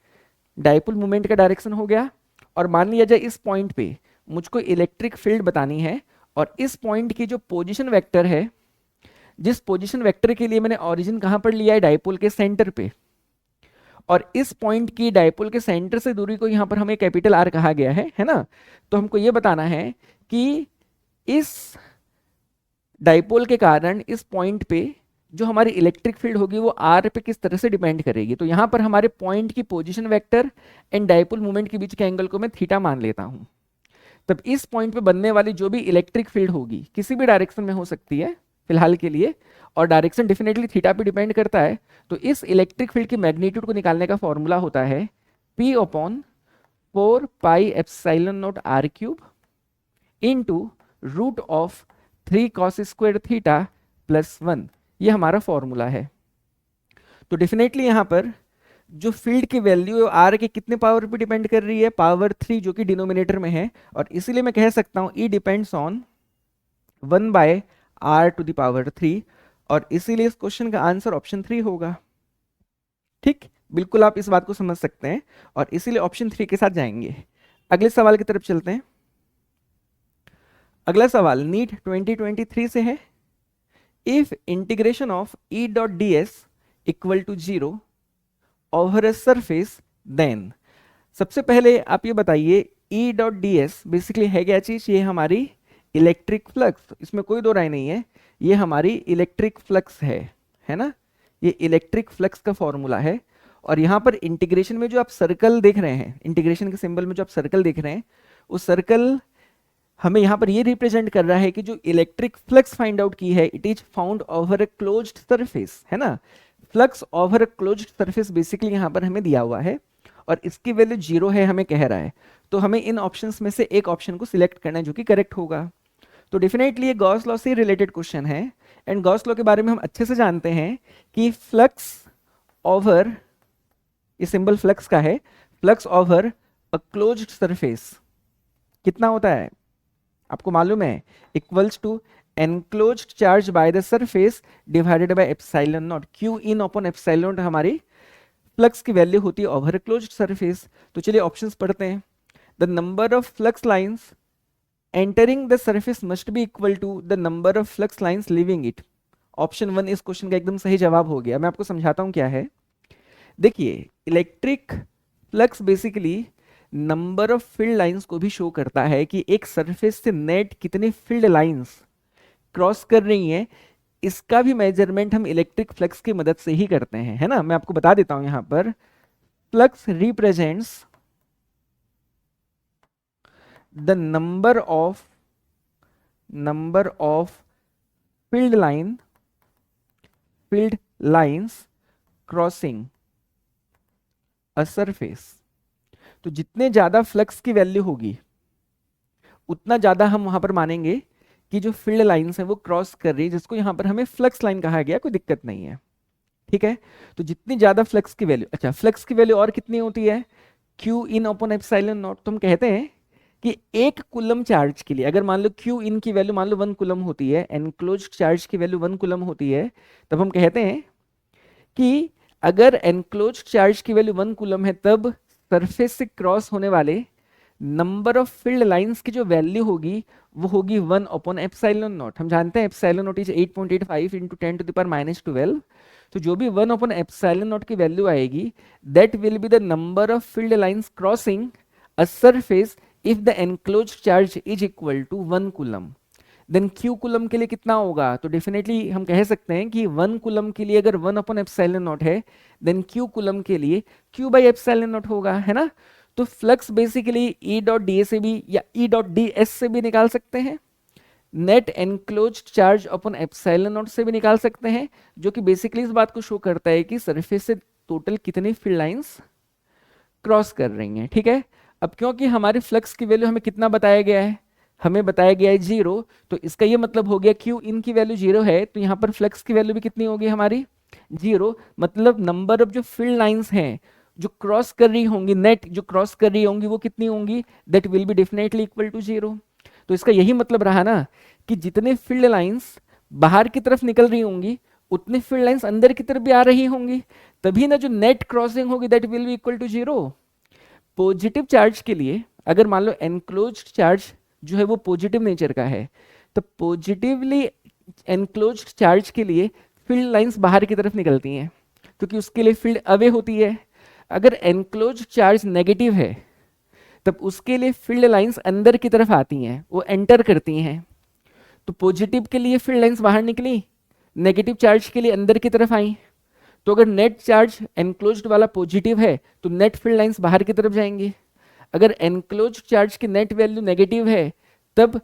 डाइपोल मोमेंट का डायरेक्शन हो गया। और मान लिया जाए इस पॉइंट पे मुझको इलेक्ट्रिक फील्ड बतानी है, और इस पॉइंट की जो पोजीशन वेक्टर है, जिस पोजीशन वेक्टर के लिए मैंने ओरिजिन कहां पर लिया है, डाइपोल के सेंटर पे, और इस पॉइंट की डाइपोल के सेंटर से दूरी को यहां पर हमें कैपिटल आर कहा गया है ना। तो हमको ये बताना है कि इस डाइपोल के कारण इस पॉइंट पे जो हमारी इलेक्ट्रिक फील्ड होगी वो आर पे किस तरह से डिपेंड करेगी। तो यहां पर हमारे पॉइंट की position vector and dipole moment के बीच के एंगल को मैं थीटा मान लेता हूं। तब इस पॉइंट पे बनने वाली जो भी इलेक्ट्रिक फील्ड होगी किसी भी डायरेक्शन में हो सकती है फिलहाल के लिए, और डायरेक्शन डेफिनेटली थीटा पे डिपेंड करता है। तो इस इलेक्ट्रिक फील्ड की मैग्नीट्यूड को निकालने का फॉर्मूला होता है P upon 4 pi epsilon naught R cube into root of 3 cos square theta plus 1, ये हमारा फॉर्मूला है। तो डेफिनेटली यहां पर जो फील्ड की वैल्यू है आर के कितने पावर पे डिपेंड कर रही है, पावर 3, जो कि डिनोमिनेटर में है, और इसीलिए मैं कह सकता हूं ई डिपेंड्स ऑन 1/r⁻³ और इसीलिए इस क्वेश्चन का आंसर ऑप्शन 3 होगा। ठीक, बिल्कुल आप इस बात को समझ सकते हैं, और इसीलिए ऑप्शन 3 के साथ जाएंगे। अगले सवाल की तरफ चलते हैं। अगला सवाल नीट 2023 से है। If integration of E dot D S equal to 0 over a surface then, सबसे पहले आप ये बताइए E dot D S basically है क्या चीज, ये हमारी इलेक्ट्रिक फ्लक्स, इसमें कोई दो राय नहीं है, ये हमारी इलेक्ट्रिक फ्लक्स है ना, ये इलेक्ट्रिक फ्लक्स का फॉर्मूला है। और यहाँ पर इंटीग्रेशन में जो आप सर्कल देख रहे हैं, इंटीग्रेशन के सिंबल में जो आप सर्कल देख रहे हैं, उस सर्कल हमें यहाँ पर ये रिप्रेजेंट कर रहा है कि जो इलेक्ट्रिक फ्लक्स फाइंड आउट की है it is found over a closed surface, है ना। Flux over a closed surface basically यहाँ पर हमें दिया हुआ है, और इसकी वैल्यू 0 है हमें कह रहा है। तो हमें इन ऑप्शंस में से एक ऑप्शन को सिलेक्ट करना है जो कि करेक्ट होगा। तो डेफिनेटली ये गॉस लॉ से रिलेटेड क्वेश्चन है, एंड गॉस लॉ के बारे में हम अच्छे से जानते हैं कि फ्लक्स ओवर, ये सिंबल फ्लक्स का है, flux over a closed surface कितना होता है आपको मालूम है, equals to enclosed charge by the surface divided by epsilon naught, Q in upon epsilon naught हमारी फ्लक्स की वैल्यू होती है ओवर क्लोज्ड सरफेस। तो चलिए ऑप्शंस पढ़ते हैं। The number of flux lines entering the surface must be equal to the number of flux lines leaving it. Option 1 इस क्वेश्चन का एकदम सही जवाब हो गया। मैं आपको समझाता हूं क्या है। देखिए electric flux basically number of field lines को भी शो करता है कि एक सरफेस से नेट कितनी फील्ड लाइंस क्रॉस कर रही हैं, इसका भी मेजरमेंट हम इलेक्ट्रिक फ्लक्स की मदद से ही करते हैं, है ना। मैं आपको बता देता हूं यहां पर flux represents the number of field lines crossing a surface. तो जितने ज्यादा फ्लक्स की वैल्यू होगी उतना ज्यादा हम वहां पर मानेंगे कि जो फील्ड लाइंस है वो क्रॉस कर रही है, जिसको यहां पर हमें फ्लक्स लाइन कहा गया, कोई दिक्कत नहीं है, ठीक है। तो जितनी ज्यादा फ्लक्स की वैल्यू, अच्छा फ्लक्स की वैल्यू और कितनी होती है, Q in upon epsilon naught. तो हम कहते हैं कि एक कूलम चार्ज के लिए अगर मान लो क्यू इन की वैल्यू मान लो 1 कूलम होती है, एनक्लोज्ड चार्ज की वैल्यू 1 कूलम होती है, तब हम कहते हैं कि अगर एनक्लोज्ड चार्ज की वैल्यू 1 कूलम है तब सरफेस से क्रॉस होने वाले नंबर ऑफ फील्ड लाइंस की जो वैल्यू होगी वो होगी 1 अपॉन एप्सिलॉन नॉट। हम जानते हैं एप्सिलॉन नॉट इज 8.85 इंटू 10⁻⁻12। तो जो भी 1 अपॉन एप्सिलॉन नॉट की वैल्यू आएगी that will be the number of field lines crossing a surface if the enclosed charge is equal to 1 coulomb. Then Q coulomb के लिए कितना होगा, तो डेफिनेटली हम कह सकते हैं कि 1 कूलम के लिए अगर 1 अपॉन एप्सिलॉन नॉट है देन क्यू कूलम के लिए Q बाई एप्सिलॉन नॉट होगा, है ना। तो flux basically E dot D A से भी या ई डॉट डी एस से भी निकाल सकते हैं, net enclosed charge upon epsilon not से भी निकाल सकते हैं, जो कि बेसिकली इस बात को शो करता है कि सरफेस से टोटल कितनी फील्ड लाइंस क्रॉस कर रही हैं। ठीक है, अब क्योंकि हमारे फ्लक्स की वैल्यू हमें कितना बताया गया है, हमें बताया गया है 0, तो इसका ये मतलब हो गया क्यू इन की वैल्यू 0 है, तो यहाँ पर फ्लक्स की वैल्यू भी कितनी होगी हमारी 0, मतलब नंबर ऑफ जो फील्ड लाइंस हैं जो क्रॉस कर रही होंगी, नेट जो क्रॉस कर रही होंगी वो कितनी होंगी, that will be definitely equal to 0। तो इसका यही मतलब रहा ना कि जितने फील्ड लाइंस बाहर की तरफ निकल रही होंगी उतनी फील्ड लाइंस अंदर की तरफ भी आ रही होंगी, तभी ना जो नेट क्रॉसिंग होगी that will be equal to 0। Positive charge के लिए अगर मान लो एनक्लोज्ड चार्ज जो है वो पॉजिटिव नेचर का है, तो पॉजिटिवली एनक्लोज्ड चार्ज के लिए फील्ड लाइंस बाहर की तरफ निकलती हैं क्योंकि उसके लिए फील्ड अवे होती है। अगर एनक्लोज्ड चार्ज नेगेटिव है तब उसके लिए फील्ड लाइंस अंदर की तरफ आती हैं, वो एंटर करती हैं। तो पॉजिटिव के लिए फील्ड लाइंस बाहर निकली, नेगेटिव चार्ज के लिए अंदर की तरफ आई। तो अगर नेट चार्ज एनक्लोज्ड वाला पॉजिटिव है तो नेट फील्ड लाइंस बाहर की तरफ जाएंगी। अगर एनक्लोज्ड चार्ज की नेट वैल्यू नेगेटिव है तब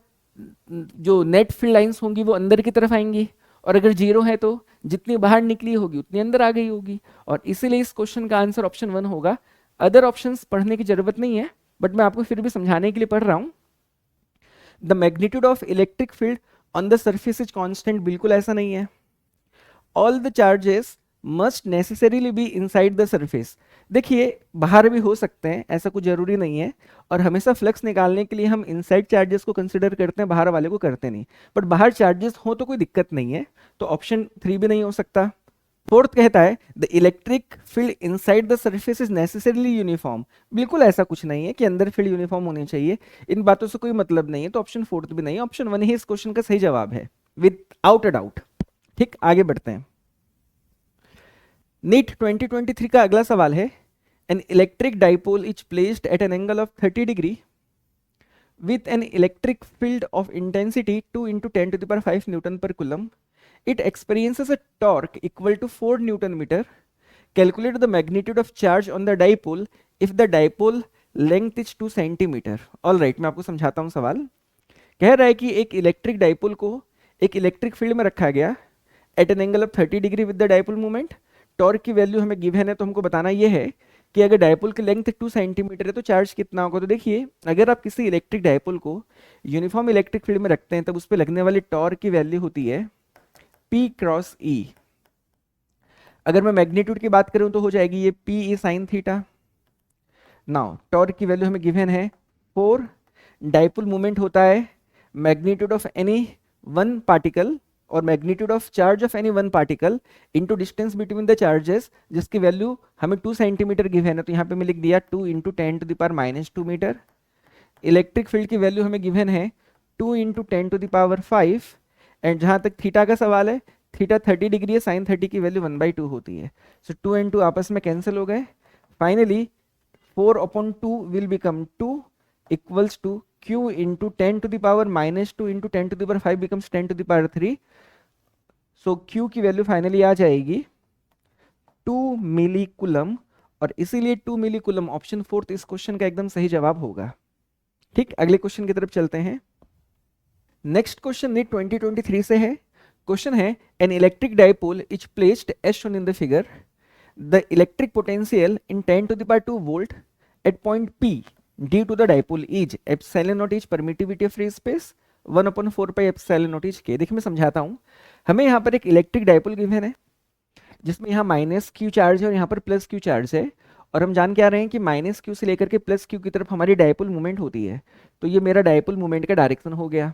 जो नेट फील्ड लाइंस होंगी वो अंदर की तरफ आएंगी, और अगर 0 है तो जितनी बाहर निकली होगी उतनी अंदर आ गई होगी। और इसीलिए इस क्वेश्चन का आंसर ऑप्शन 1 होगा। अदर ऑप्शंस पढ़ने की जरूरत नहीं है, बट मैं आपको फिर भी समझाने के लिए पढ़ रहा हूं। The magnitude of electric field on the surface is constant, बिल्कुल ऐसा नहीं है। All the charges must necessarily be inside the surface. देखिए बाहर भी हो सकते हैं, ऐसा कुछ जरूरी नहीं है, और हमेशा फ्लक्स निकालने के लिए हम इनसाइड चार्जेस को कंसिडर करते हैं, बाहर वाले को करते नहीं। बट बाहर चार्जेस हो तो कोई दिक्कत नहीं है, तो ऑप्शन 3 भी नहीं हो सकता। फोर्थ कहता है the electric field inside the surface is necessarily uniform. बिल्कुल ऐसा कुछ नहीं है कि अंदर फील्ड यूनिफॉर्म होनी चाहिए, इन बातों से कोई मतलब नहीं है, तो ऑप्शन 4 भी नहीं है, ऑप्शन 1 ही इस क्वेश्चन का सही जवाब है विदाउट अ डाउट। ठीक, आगे बढ़ते हैं। नीट 2023 का अगला सवाल है, an electric dipole is placed at an angle of 30 degree with an electric field of intensity 2 into 10 to the power 5 Newton per Coulomb. It experiences a torque equal to 4 Newton meter. Calculate the magnitude of charge on the dipole if the dipole length is 2 centimeter. All right, मैं आपको समझाता हूँ सवाल। कह रहा है कि एक इलेक्ट्रिक डाइपोल को एक इलेक्ट्रिक फील्ड में रखा गया at an angle of 30 degree with the dipole movement. Torque की वैल्यू हमें गिवन है, तो हमको बताना ये है कि अगर डायपोल की लेंथ 2 सेंटीमीटर है तो चार्ज कितना होगा। तो देखिए अगर आप किसी इलेक्ट्रिक डायपोल को यूनिफॉर्म इलेक्ट्रिक फील्ड में रखते हैं तब उस पर लगने वाली टॉर्क की वैल्यू होती है P क्रॉस E। अगर मैं मैग्नीट्यूड की बात करूं तो हो जाएगी ये PE sine theta. Now torque की वैल्यू हमें गिवन है 4, डायपोल मूवमेंट होता है magnitude of any one particle और magnitude of charge of any one particle into distance between the charges, जिसकी वैल्यू हमें 2 सेंटीमीटर गिवन है, तो यहाँ पे मैं लिख दिया 2 into 10 to the power -2 metre. Electric field की वैल्यू हमें गिवन है 2 into 10 to the power 5, and जहाँ तक थीटा का सवाल है, थीटा 30 डिग्री है, साइन 30 की वैल्यू 1/2 होती है। सो 2 एंड 2 आपस में कैंसिल हो गए। Finally 4/2 will become 2 equals to q into 10 to the power -2 into 10 to the power 5 becomes 10 to the power 3। So q की वैल्यू फाइनली आ जाएगी 2 मिली कूलम, और इसीलिए 2 मिली कूलम ऑप्शन 4 इस क्वेश्चन का एकदम सही जवाब होगा। ठीक, अगले क्वेश्चन की तरफ चलते हैं। नेक्स्ट क्वेश्चन नीट 2023 से है। क्वेश्चन है an electric dipole is placed as shown in the figure. The electric potential in 10 to the power 2 volt at point P due to the dipole is epsilon naught is permittivity of free space 1/4 pi epsilon naught is k। देखिए मैं समझाता हूँ। हमें यहाँ पर एक इलेक्ट्रिक डाइपोल गिवन है जिसमें यहाँ -q चार्ज है और यहाँ पर +q चार्ज है, और हम जान के आ रहे हैं कि -q से लेकर के +q की तरफ हमारी डाइपोल मूवमेंट होती है। तो ये मेरा डाइपोल मूवमेंट का डायरेक्शन हो गया।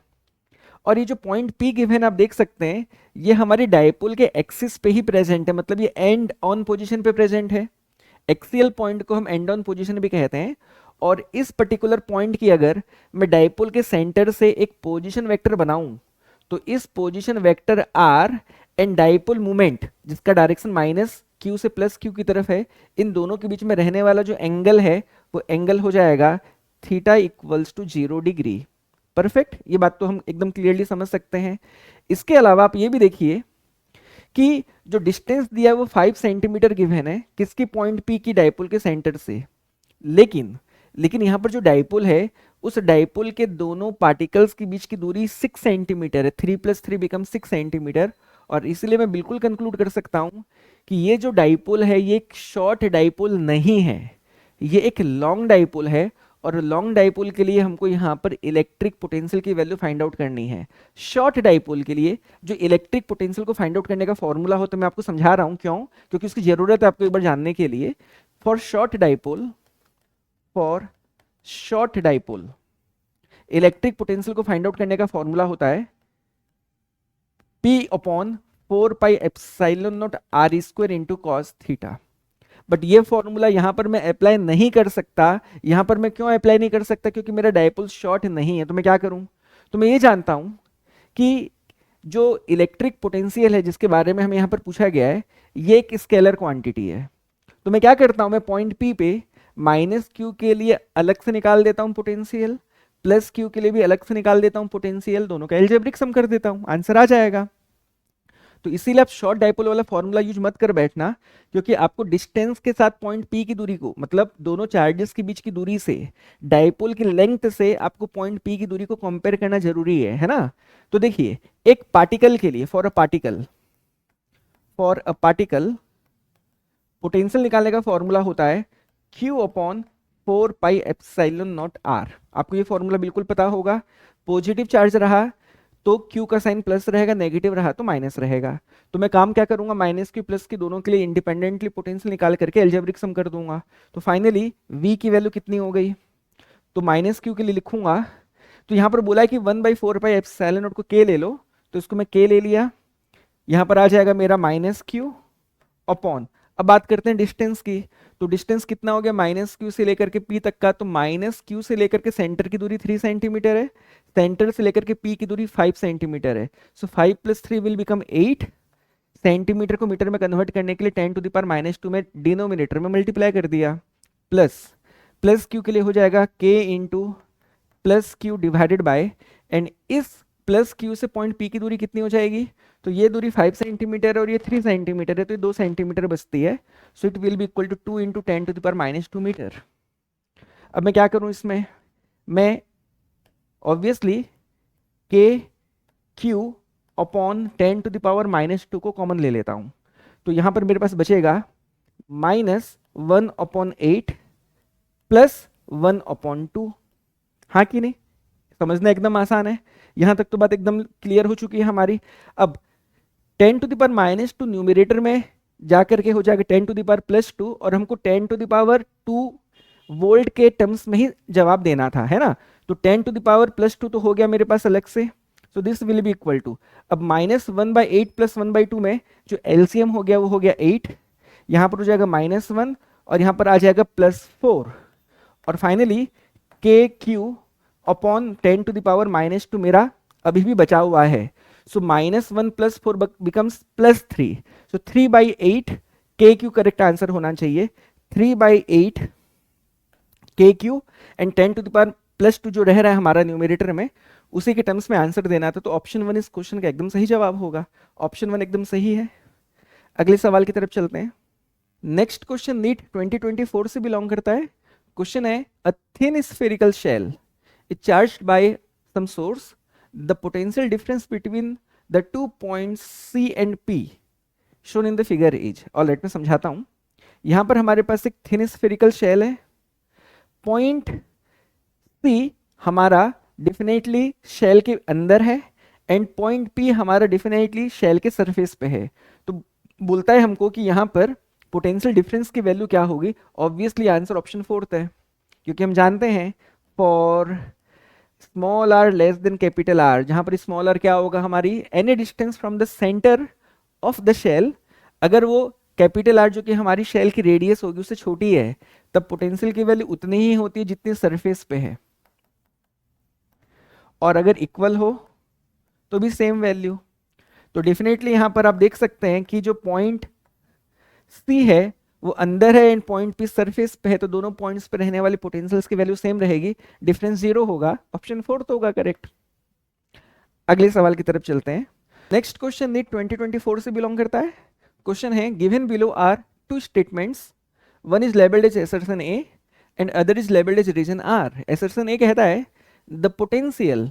और ये जो पॉइंट P गिवन आप देख सकते हैं ये हमारी डाइपोल के एक्सिस पे ही प्रेजेंट है, मतलब ये एंड ऑन पोजिशन पे प्रेजेंट है। एक्सियल पॉइंट को हम एंड ऑन पोजिशन भी कहते हैं। और इस पर्टिकुलर पॉइंट की अगर मैं डाइपोल के सेंटर से एक पोजीशन वेक्टर बनाऊं तो इस position vector r and dipole movement जिसका डायरेक्शन -q से +q की तरफ है, इन दोनों के बीच में रहने वाला जो एंगल है वो एंगल हो जाएगा theta equals to 0 degree. Perfect, ये बात तो हम एकदम क्लियरली समझ सकते हैं। इसके अलावा आप ये भी देखिए कि जो डिस्टेंस दिया है वो 5 सेंटीमीटर गिवन है किसकी, पॉइंट P की डाइपोल के सेंटर से। लेकिन लेकिन यहाँ पर जो डाइपोल है उस डाइपोल के दोनों पार्टिकल्स के बीच की दूरी 6 सेंटीमीटर है, 3 + 3 बिकम 6 सेंटीमीटर। और इसलिए मैं बिल्कुल कंक्लूड कर सकता हूँ कि ये जो डाइपोल है ये एक शॉर्ट डाइपोल नहीं है, ये एक लॉन्ग डाइपोल है। और लॉन्ग डाइपोल के लिए हमको यहाँ पर इलेक्ट्रिक पोटेंशियल की वैल्यू फाइंड आउट करनी है। शॉर्ट डाइपोल के लिए जो इलेक्ट्रिक पोटेंशियल को फाइंड आउट करने का फॉर्मूला हो, तो मैं आपको समझा रहा हूँ क्यों, क्योंकि उसकी जरूरत है आपको एक बार जानने के लिए। For short dipole electric potential को फाइंड आउट करने का फॉर्मूला होता है P/4πε0r² into cos theta. But ये फॉर्मूला यहां पर मैं अप्लाई नहीं कर सकता। यहां पर मैं क्यों अप्लाई नहीं कर सकता, क्योंकि मेरा डाइपोल शॉर्ट नहीं है। तो मैं क्या करूं, तो मैं ये जानता हूं कि जो इलेक्ट्रिक पोटेंशियल है जिसके बारे में हमें यहां पर पूछा गया है ये एक स्केलर क्वांटिटी है। तो मैं क्या करता हूं, मैं पॉइंट P पे -q के लिए अलग से निकाल देता हूं पोटेंशियल, प्लस q के लिए भी अलग से निकाल देता हूं पोटेंशियल, दोनों का एल्जेब्रिक सम कर देता हूं, आंसर आ जाएगा। तो इसीलिए आप शॉर्ट डाइपोल वाला फॉर्मूला यूज मत कर बैठना, क्योंकि आपको डिस्टेंस के साथ पॉइंट P की दूरी को, मतलब दोनों चार्जेस के बीच की दूरी से, डाइपोल की लेंथ से आपको पॉइंट P की दूरी को कंपेयर करना जरूरी है ना। तो देखिए एक पार्टिकल के लिए, फॉर अ पार्टिकल पोटेंशियल निकालने का फॉर्मूला होता है Q/4πε0r। आपको ये फॉर्मूला बिल्कुल पता होगा। पॉजिटिव चार्ज रहा तो Q का साइन प्लस रहेगा, नेगेटिव रहा तो माइनस रहेगा। तो मैं काम क्या करूंगा, -q प्लस q दोनों के लिए इंडिपेंडेंटली पोटेंशियल निकाल करके एल्जेब्रिक सम कर दूंगा। तो फाइनली V की वैल्यू कितनी हो गई, तो -q के लिए लिखूंगा। तो यहाँ पर बोला है कि 1/4πε0 को k ले लो, तो इसको मैं k ले लिया। यहाँ पर आ जाएगा मेरा -q अपॉन, अब बात करते हैं डिस्टेंस की। तो डिस्टेंस कितना हो गया, -q से लेकर के p तक का, तो -q से लेकर के सेंटर की दूरी 3 सेंटीमीटर है, सेंटर से लेकर के p की दूरी 5 सेंटीमीटर है। सो 5 + 3 विल बिकम 8। सेंटीमीटर को मीटर में कन्वर्ट करने के लिए 10⁻² में डिनोमिनेटर में मल्टीप्लाई कर दिया, प्लस q के लिए हो जाएगा k into plus q divided by, and इस प्लस q से पॉइंट P की दूरी कितनी हो जाएगी, तो ये दूरी 5 सेंटीमीटर है और ये 3 सेंटीमीटर है, तो ये 2 सेंटीमीटर बचती है। So it will be equal to 2 into 10⁻² metre. अब मैं क्या करूं इसमें, मैं ऑब्वियसली के क्यू अपॉन 10⁻² को कॉमन ले लेता हूं। तो यहां पर मेरे पास बचेगा -1/8 प्लस 1/2। हाँ कि नहीं, समझना एकदम आसान है। यहां तक तो बात एकदम क्लियर हो चुकी है हमारी। अब 10⁻² न्यूमरेटर में जाकर के हो जाएगा 10⁻+2, और हमको 10⁻² वोल्ट के टर्म्स में ही जवाब देना था, है ना। तो 10⁻+2 तो हो गया मेरे पास अलग से। So this will be equal to, अब -1/8 प्लस 1/2 में जो एलसीएम हो गया वो हो गया 8, यहां पर हो जाएगा -1 और यहां पर आ जाएगा +4, और फाइनली के क्यू अपॉन 10⁻² मेरा अभी भी बचा हुआ है। सो -1 + 4 बिकम्स +3। सो 3/8 के क्यू करेक्ट आंसर होना चाहिए, 3/8 के क्यू, एंड 10⁻+2 जो रह रहा है हमारा न्यूमरेटर में उसी के टर्म्स में आंसर देना था। तो ऑप्शन 1 इस क्वेश्चन का एकदम सही जवाब होगा, ऑप्शन 1 एकदम सही है। अगले सवाल की तरफ चलते हैं। नेक्स्ट क्वेश्चन नीट 2024 से बिलोंग करता है। क्वेश्चन है, a thin spherical shell is charged by some source, the potential difference between the 2 points C and P shown in the figure is. Alright, मैं समझाता हूं। यहां पर हमारे पास एक थिन स्फेरिकल शेल है, पॉइंट C हमारा डेफिनेटली शेल के अंदर है, एंड पॉइंट P हमारा डेफिनेटली शेल के सरफेस पे है। तो बोलता है हमको कि यहाँ पर पोटेंशियल डिफरेंस की वैल्यू क्या होगी। ऑब्वियसली आंसर ऑप्शन 4 है, क्योंकि हम जानते हैं for small r less than capital R, जहां पर स्मॉल r क्या होगा, हमारी any distance from the centre of the shell, अगर वो कैपिटल R जो कि हमारी शेल की रेडियस होगी उससे छोटी है, तब पोटेंशियल की वैल्यू उतनी ही होती है जितनी सरफेस पे है, और अगर इक्वल हो तो भी सेम वैल्यू। तो डेफिनेटली यहां पर आप देख सकते हैं कि जो पॉइंट C है वो अंदर है एंड पॉइंट P सरफेस पे है, तो दोनों पॉइंट्स पे रहने वाली पोटेंशियल्स की वैल्यू सेम रहेगी, डिफरेंस 0 होगा। ऑप्शन 4 तो होगा करेक्ट। अगले सवाल की तरफ चलते हैं। नेक्स्ट क्वेश्चन नीट 2024 से बिलोंग करता है। क्वेश्चन है, given below are two statements, one is labelled as assertion A and other is labeled as region R. Assertion A कहता है the potential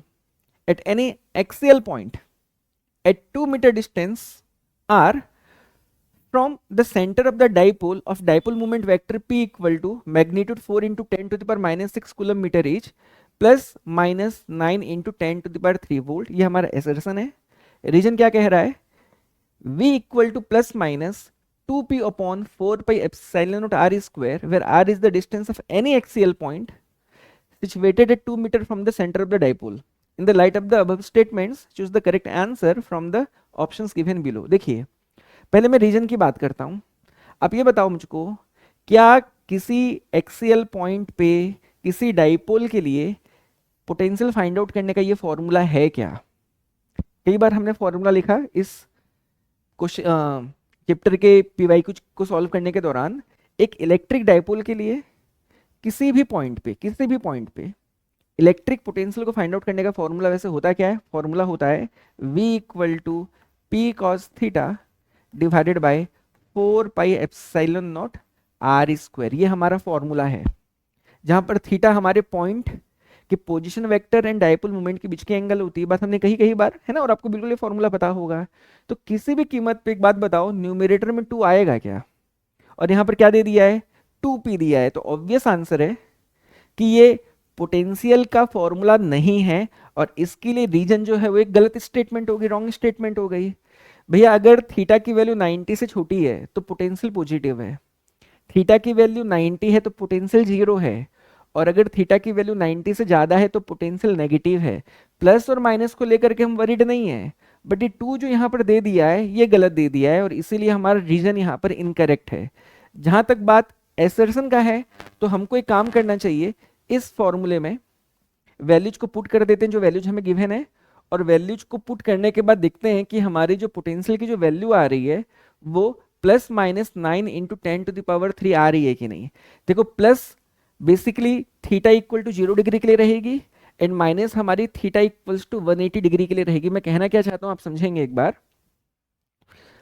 at any axial point at 2 meter distance R from the center of the dipole of dipole moment vector P equal to magnitude 4 into 10 to the power minus 6 coulomb meter each plus minus 9 into 10 to the power 3 volt. ये हमारा assertion है. रीजन क्या कह रहा है? V equal to plus minus 2p upon 4 pi epsilon naught r square, where r is the distance of any axial point situated at 2 meter from the center of the dipole. In the light of the above statements, choose the correct answer from the options given below. देखिए, पहले मैं रीजन की बात करता हूं. आप ये बताओ मुझको, क्या किसी एक्सियल पॉइंट पे किसी डाइपोल के लिए पोटेंशियल फाइंड आउट करने का ये फॉर्मूला है क्या? कई बार हमने फॉर्मूला लिखा इस चैप्टर के पीवाई को सॉल्व करने के दौरान. एक इलेक्ट्रिक डाइपोल के लिए किसी भी पॉइंट पे इलेक्ट्रिक पोटेंशियल को फाइंड आउट करने का फॉर्मूला वैसे होता क्या है? फॉर्मूला होता है V equal to P cos theta divided by 4 pi epsilon naught r square. ये हमारा फॉर्मूला है, जहां पर थीटा हमारे पॉइंट कि position vector and dipole moment के बीच की एंगल होती है. बात हमने कही बार है ना, और आपको बिल्कुल ये फॉर्मूला पता होगा. तो किसी भी कीमत पे एक बात बताओ, न्यूमरेटर में 2 आएगा क्या? और यहाँ पर क्या दे दिया है? 2p दिया है. तो ऑब्वियस आंसर है कि ये पोटेंशियल का फॉर्मूला नहीं है, और इसके लिए रीजन जो है वो एक गलत स्टेटमेंट होगी, रॉन्ग स्टेटमेंट हो गई. भैया अगर थीटा की वैल्यू 90 से छोटी है तो पोटेंशियल पॉजिटिव है, थीटा की वैल्यू 90 है तो पोटेंशियल 0 है, और अगर थीटा की वैल्यू 90 से ज़्यादा है तो पोटेंशियल नेगेटिव है. प्लस और माइनस को लेकर के हम वरीड नहीं है, बट ये 2 जो यहाँ पर दे दिया है ये गलत दे दिया है, और इसीलिए हमारा रीजन यहाँ पर इनकरेक्ट है. जहाँ तक बात एसर्शन का है, तो हमको एक काम करना चाहिए, इस फॉर्मूले में वैल्यूज को पुट कर देते हैं जो वैल्यूज हमें गिवन है, और वैल्यूज को पुट करने के बाद देखते हैं कि हमारी जो पोटेंशियल की जो वैल्यू आ रही है वो plus minus 9 into 10 to the power 3 आ रही है कि नहीं. देखो, plus basically theta equal to 0 degree के लिए रहेगी, एंड माइनस हमारी थीटा इक्वल्स टू 180 डिग्री के लिए रहेगी. मैं कहना क्या चाहता हूं आप समझेंगे एक बार.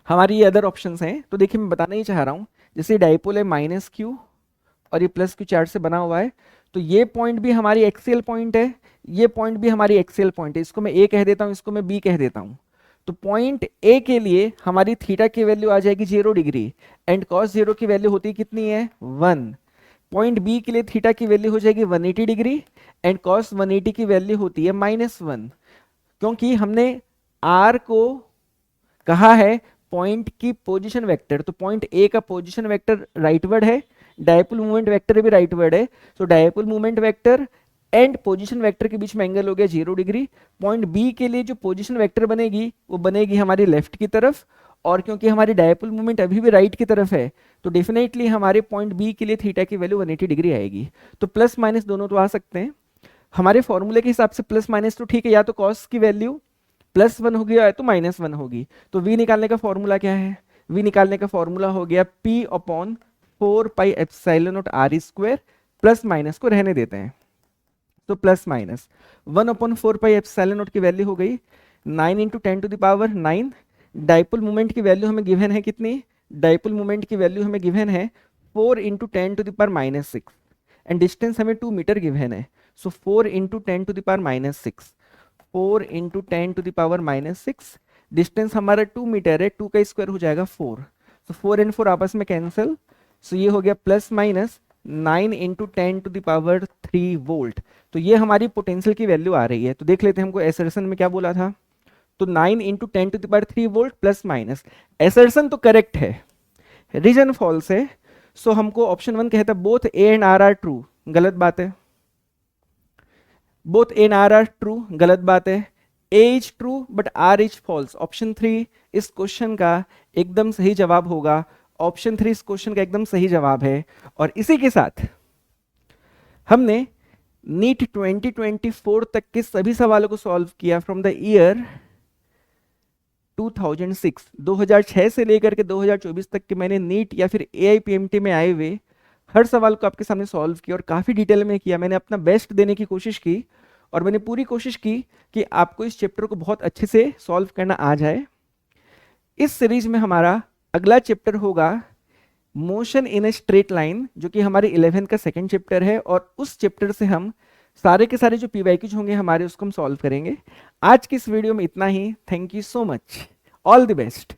हमारी ये अदर ऑप्शंस हैं, तो देखिए मैं बताना ही चाह रहा हूं. जैसे डाइपोल है माइनस क्यू और ये प्लस क्यू चार्ट से बना हुआ है, तो ये पॉइंट भी हमारी एक्सियल पॉइंट है, ये पॉइंट भी हमारी एक्सियल पॉइंट है. इसको मैं ए कह देता हूं, इसको मैं बी कह देता हूं. तो पॉइंट ए के लिए हमारी थीटा की वैल्यू आ जाएगी 0 डिग्री, एंड कॉस 0 की वैल्यू होती है कितनी है? 1. पॉइंट बी के लिए थीटा की वैल्यू हो जाएगी 180 डिग्री, एंड कॉस 180 की वैल्यू होती है -1. क्योंकि हमने आर को कहा है पॉइंट की पोजीशन वेक्टर, तो पॉइंट ए का पोजीशन वेक्टर राइटवर्ड है, डायपोल मूवमेंट वेक्टर भी राइटवर्ड है. तो dipole movement vector and position vector के बीच में एंगल हो गया 0 डिग्री. पॉइंट बी के लिए जो पोजीशन वेक्टर बनेगी वो बनेगी हमारी लेफ्ट की तरफ, और क्योंकि हमारी डायपोल मूवमेंट अभी भी राइट की तरफ है, तो डेफिनेटली हमारे पॉइंट बी के लिए थीटा की वैल्यू 180 डिग्री आएगी. तो प्लस माइनस दोनों तो आ सकते हैं. हमारे फॉर्मूले के हिसाब से प्लस माइनस तो ठीक है, या तो कॉस की वैल्यू +1 होगी या तो -1 होगी. तो v निकालने का फॉर्मूला क्या है? v निकालने का फॉर्मूला हो गया p upon 4 pi epsilon naught r square, plus minus को रहने देते हैं, तो plus minus 1 upon 4 pi epsilon naught की वैल्यू हो गई 9 into 10 to the power 9. Dipole moment की वैल्यू हमें गिवन है कितनी? डाइपोल मोमेंट की वैल्यू हमें गिवन है 4 into 10 to the power -6, and distance हमें 2 मीटर गिवन है. So 4 into 10 to the power -6, 4 into 10 to the power -6, distance हमारा 2 मीटर है, 2 का स्क्वायर हो जाएगा 4. सो 4 एंड 4 आपस में कैंसिल, सो ये हो गया plus minus 9 into 10 to the power 3 volt. तो ये हमारी पोटेंशियल की वैल्यू आ रही है. तो देख लेते हैं हमको एसर्शन में क्या बोला था. तो 9 into 10 to the power 3 volt plus minus. Assertion तो करेक्ट है, रीजन फॉल्स है. सो हमको ऑप्शन 1 कहता है both A and R are true. गलत बात है. Both A and R are true, गलत बात है. A is true but R is false. Option 3 इस क्वेश्चन का एकदम सही जवाब होगा. ऑप्शन 3 इस क्वेश्चन का एकदम सही जवाब है. और इसी के साथ हमने नीट 2024 तक के सभी सवालों को सॉल्व किया फ्रॉम द ईयर 2006. 2006 से लेकर के 2024 तक के मैंने नीट या फिर AIPMT में आए हुए हर सवाल को आपके सामने सॉल्व किया, और काफ़ी डिटेल में किया. मैंने अपना बेस्ट देने की कोशिश की, और मैंने पूरी कोशिश की कि आपको इस चैप्टर को बहुत अच्छे से सॉल्व करना आ जाए. इस सीरीज में हमारा अगला चैप्टर होगा motion in a straight line, जो कि हमारे 11th का सेकंड चैप्टर है, और उस चैप्टर से हम सारे के सारे जो पीवाईक्यूज होंगे हमारे उसको हम सॉल्व करेंगे। आज की इस वीडियो में इतना ही। Thank you so much. All the best.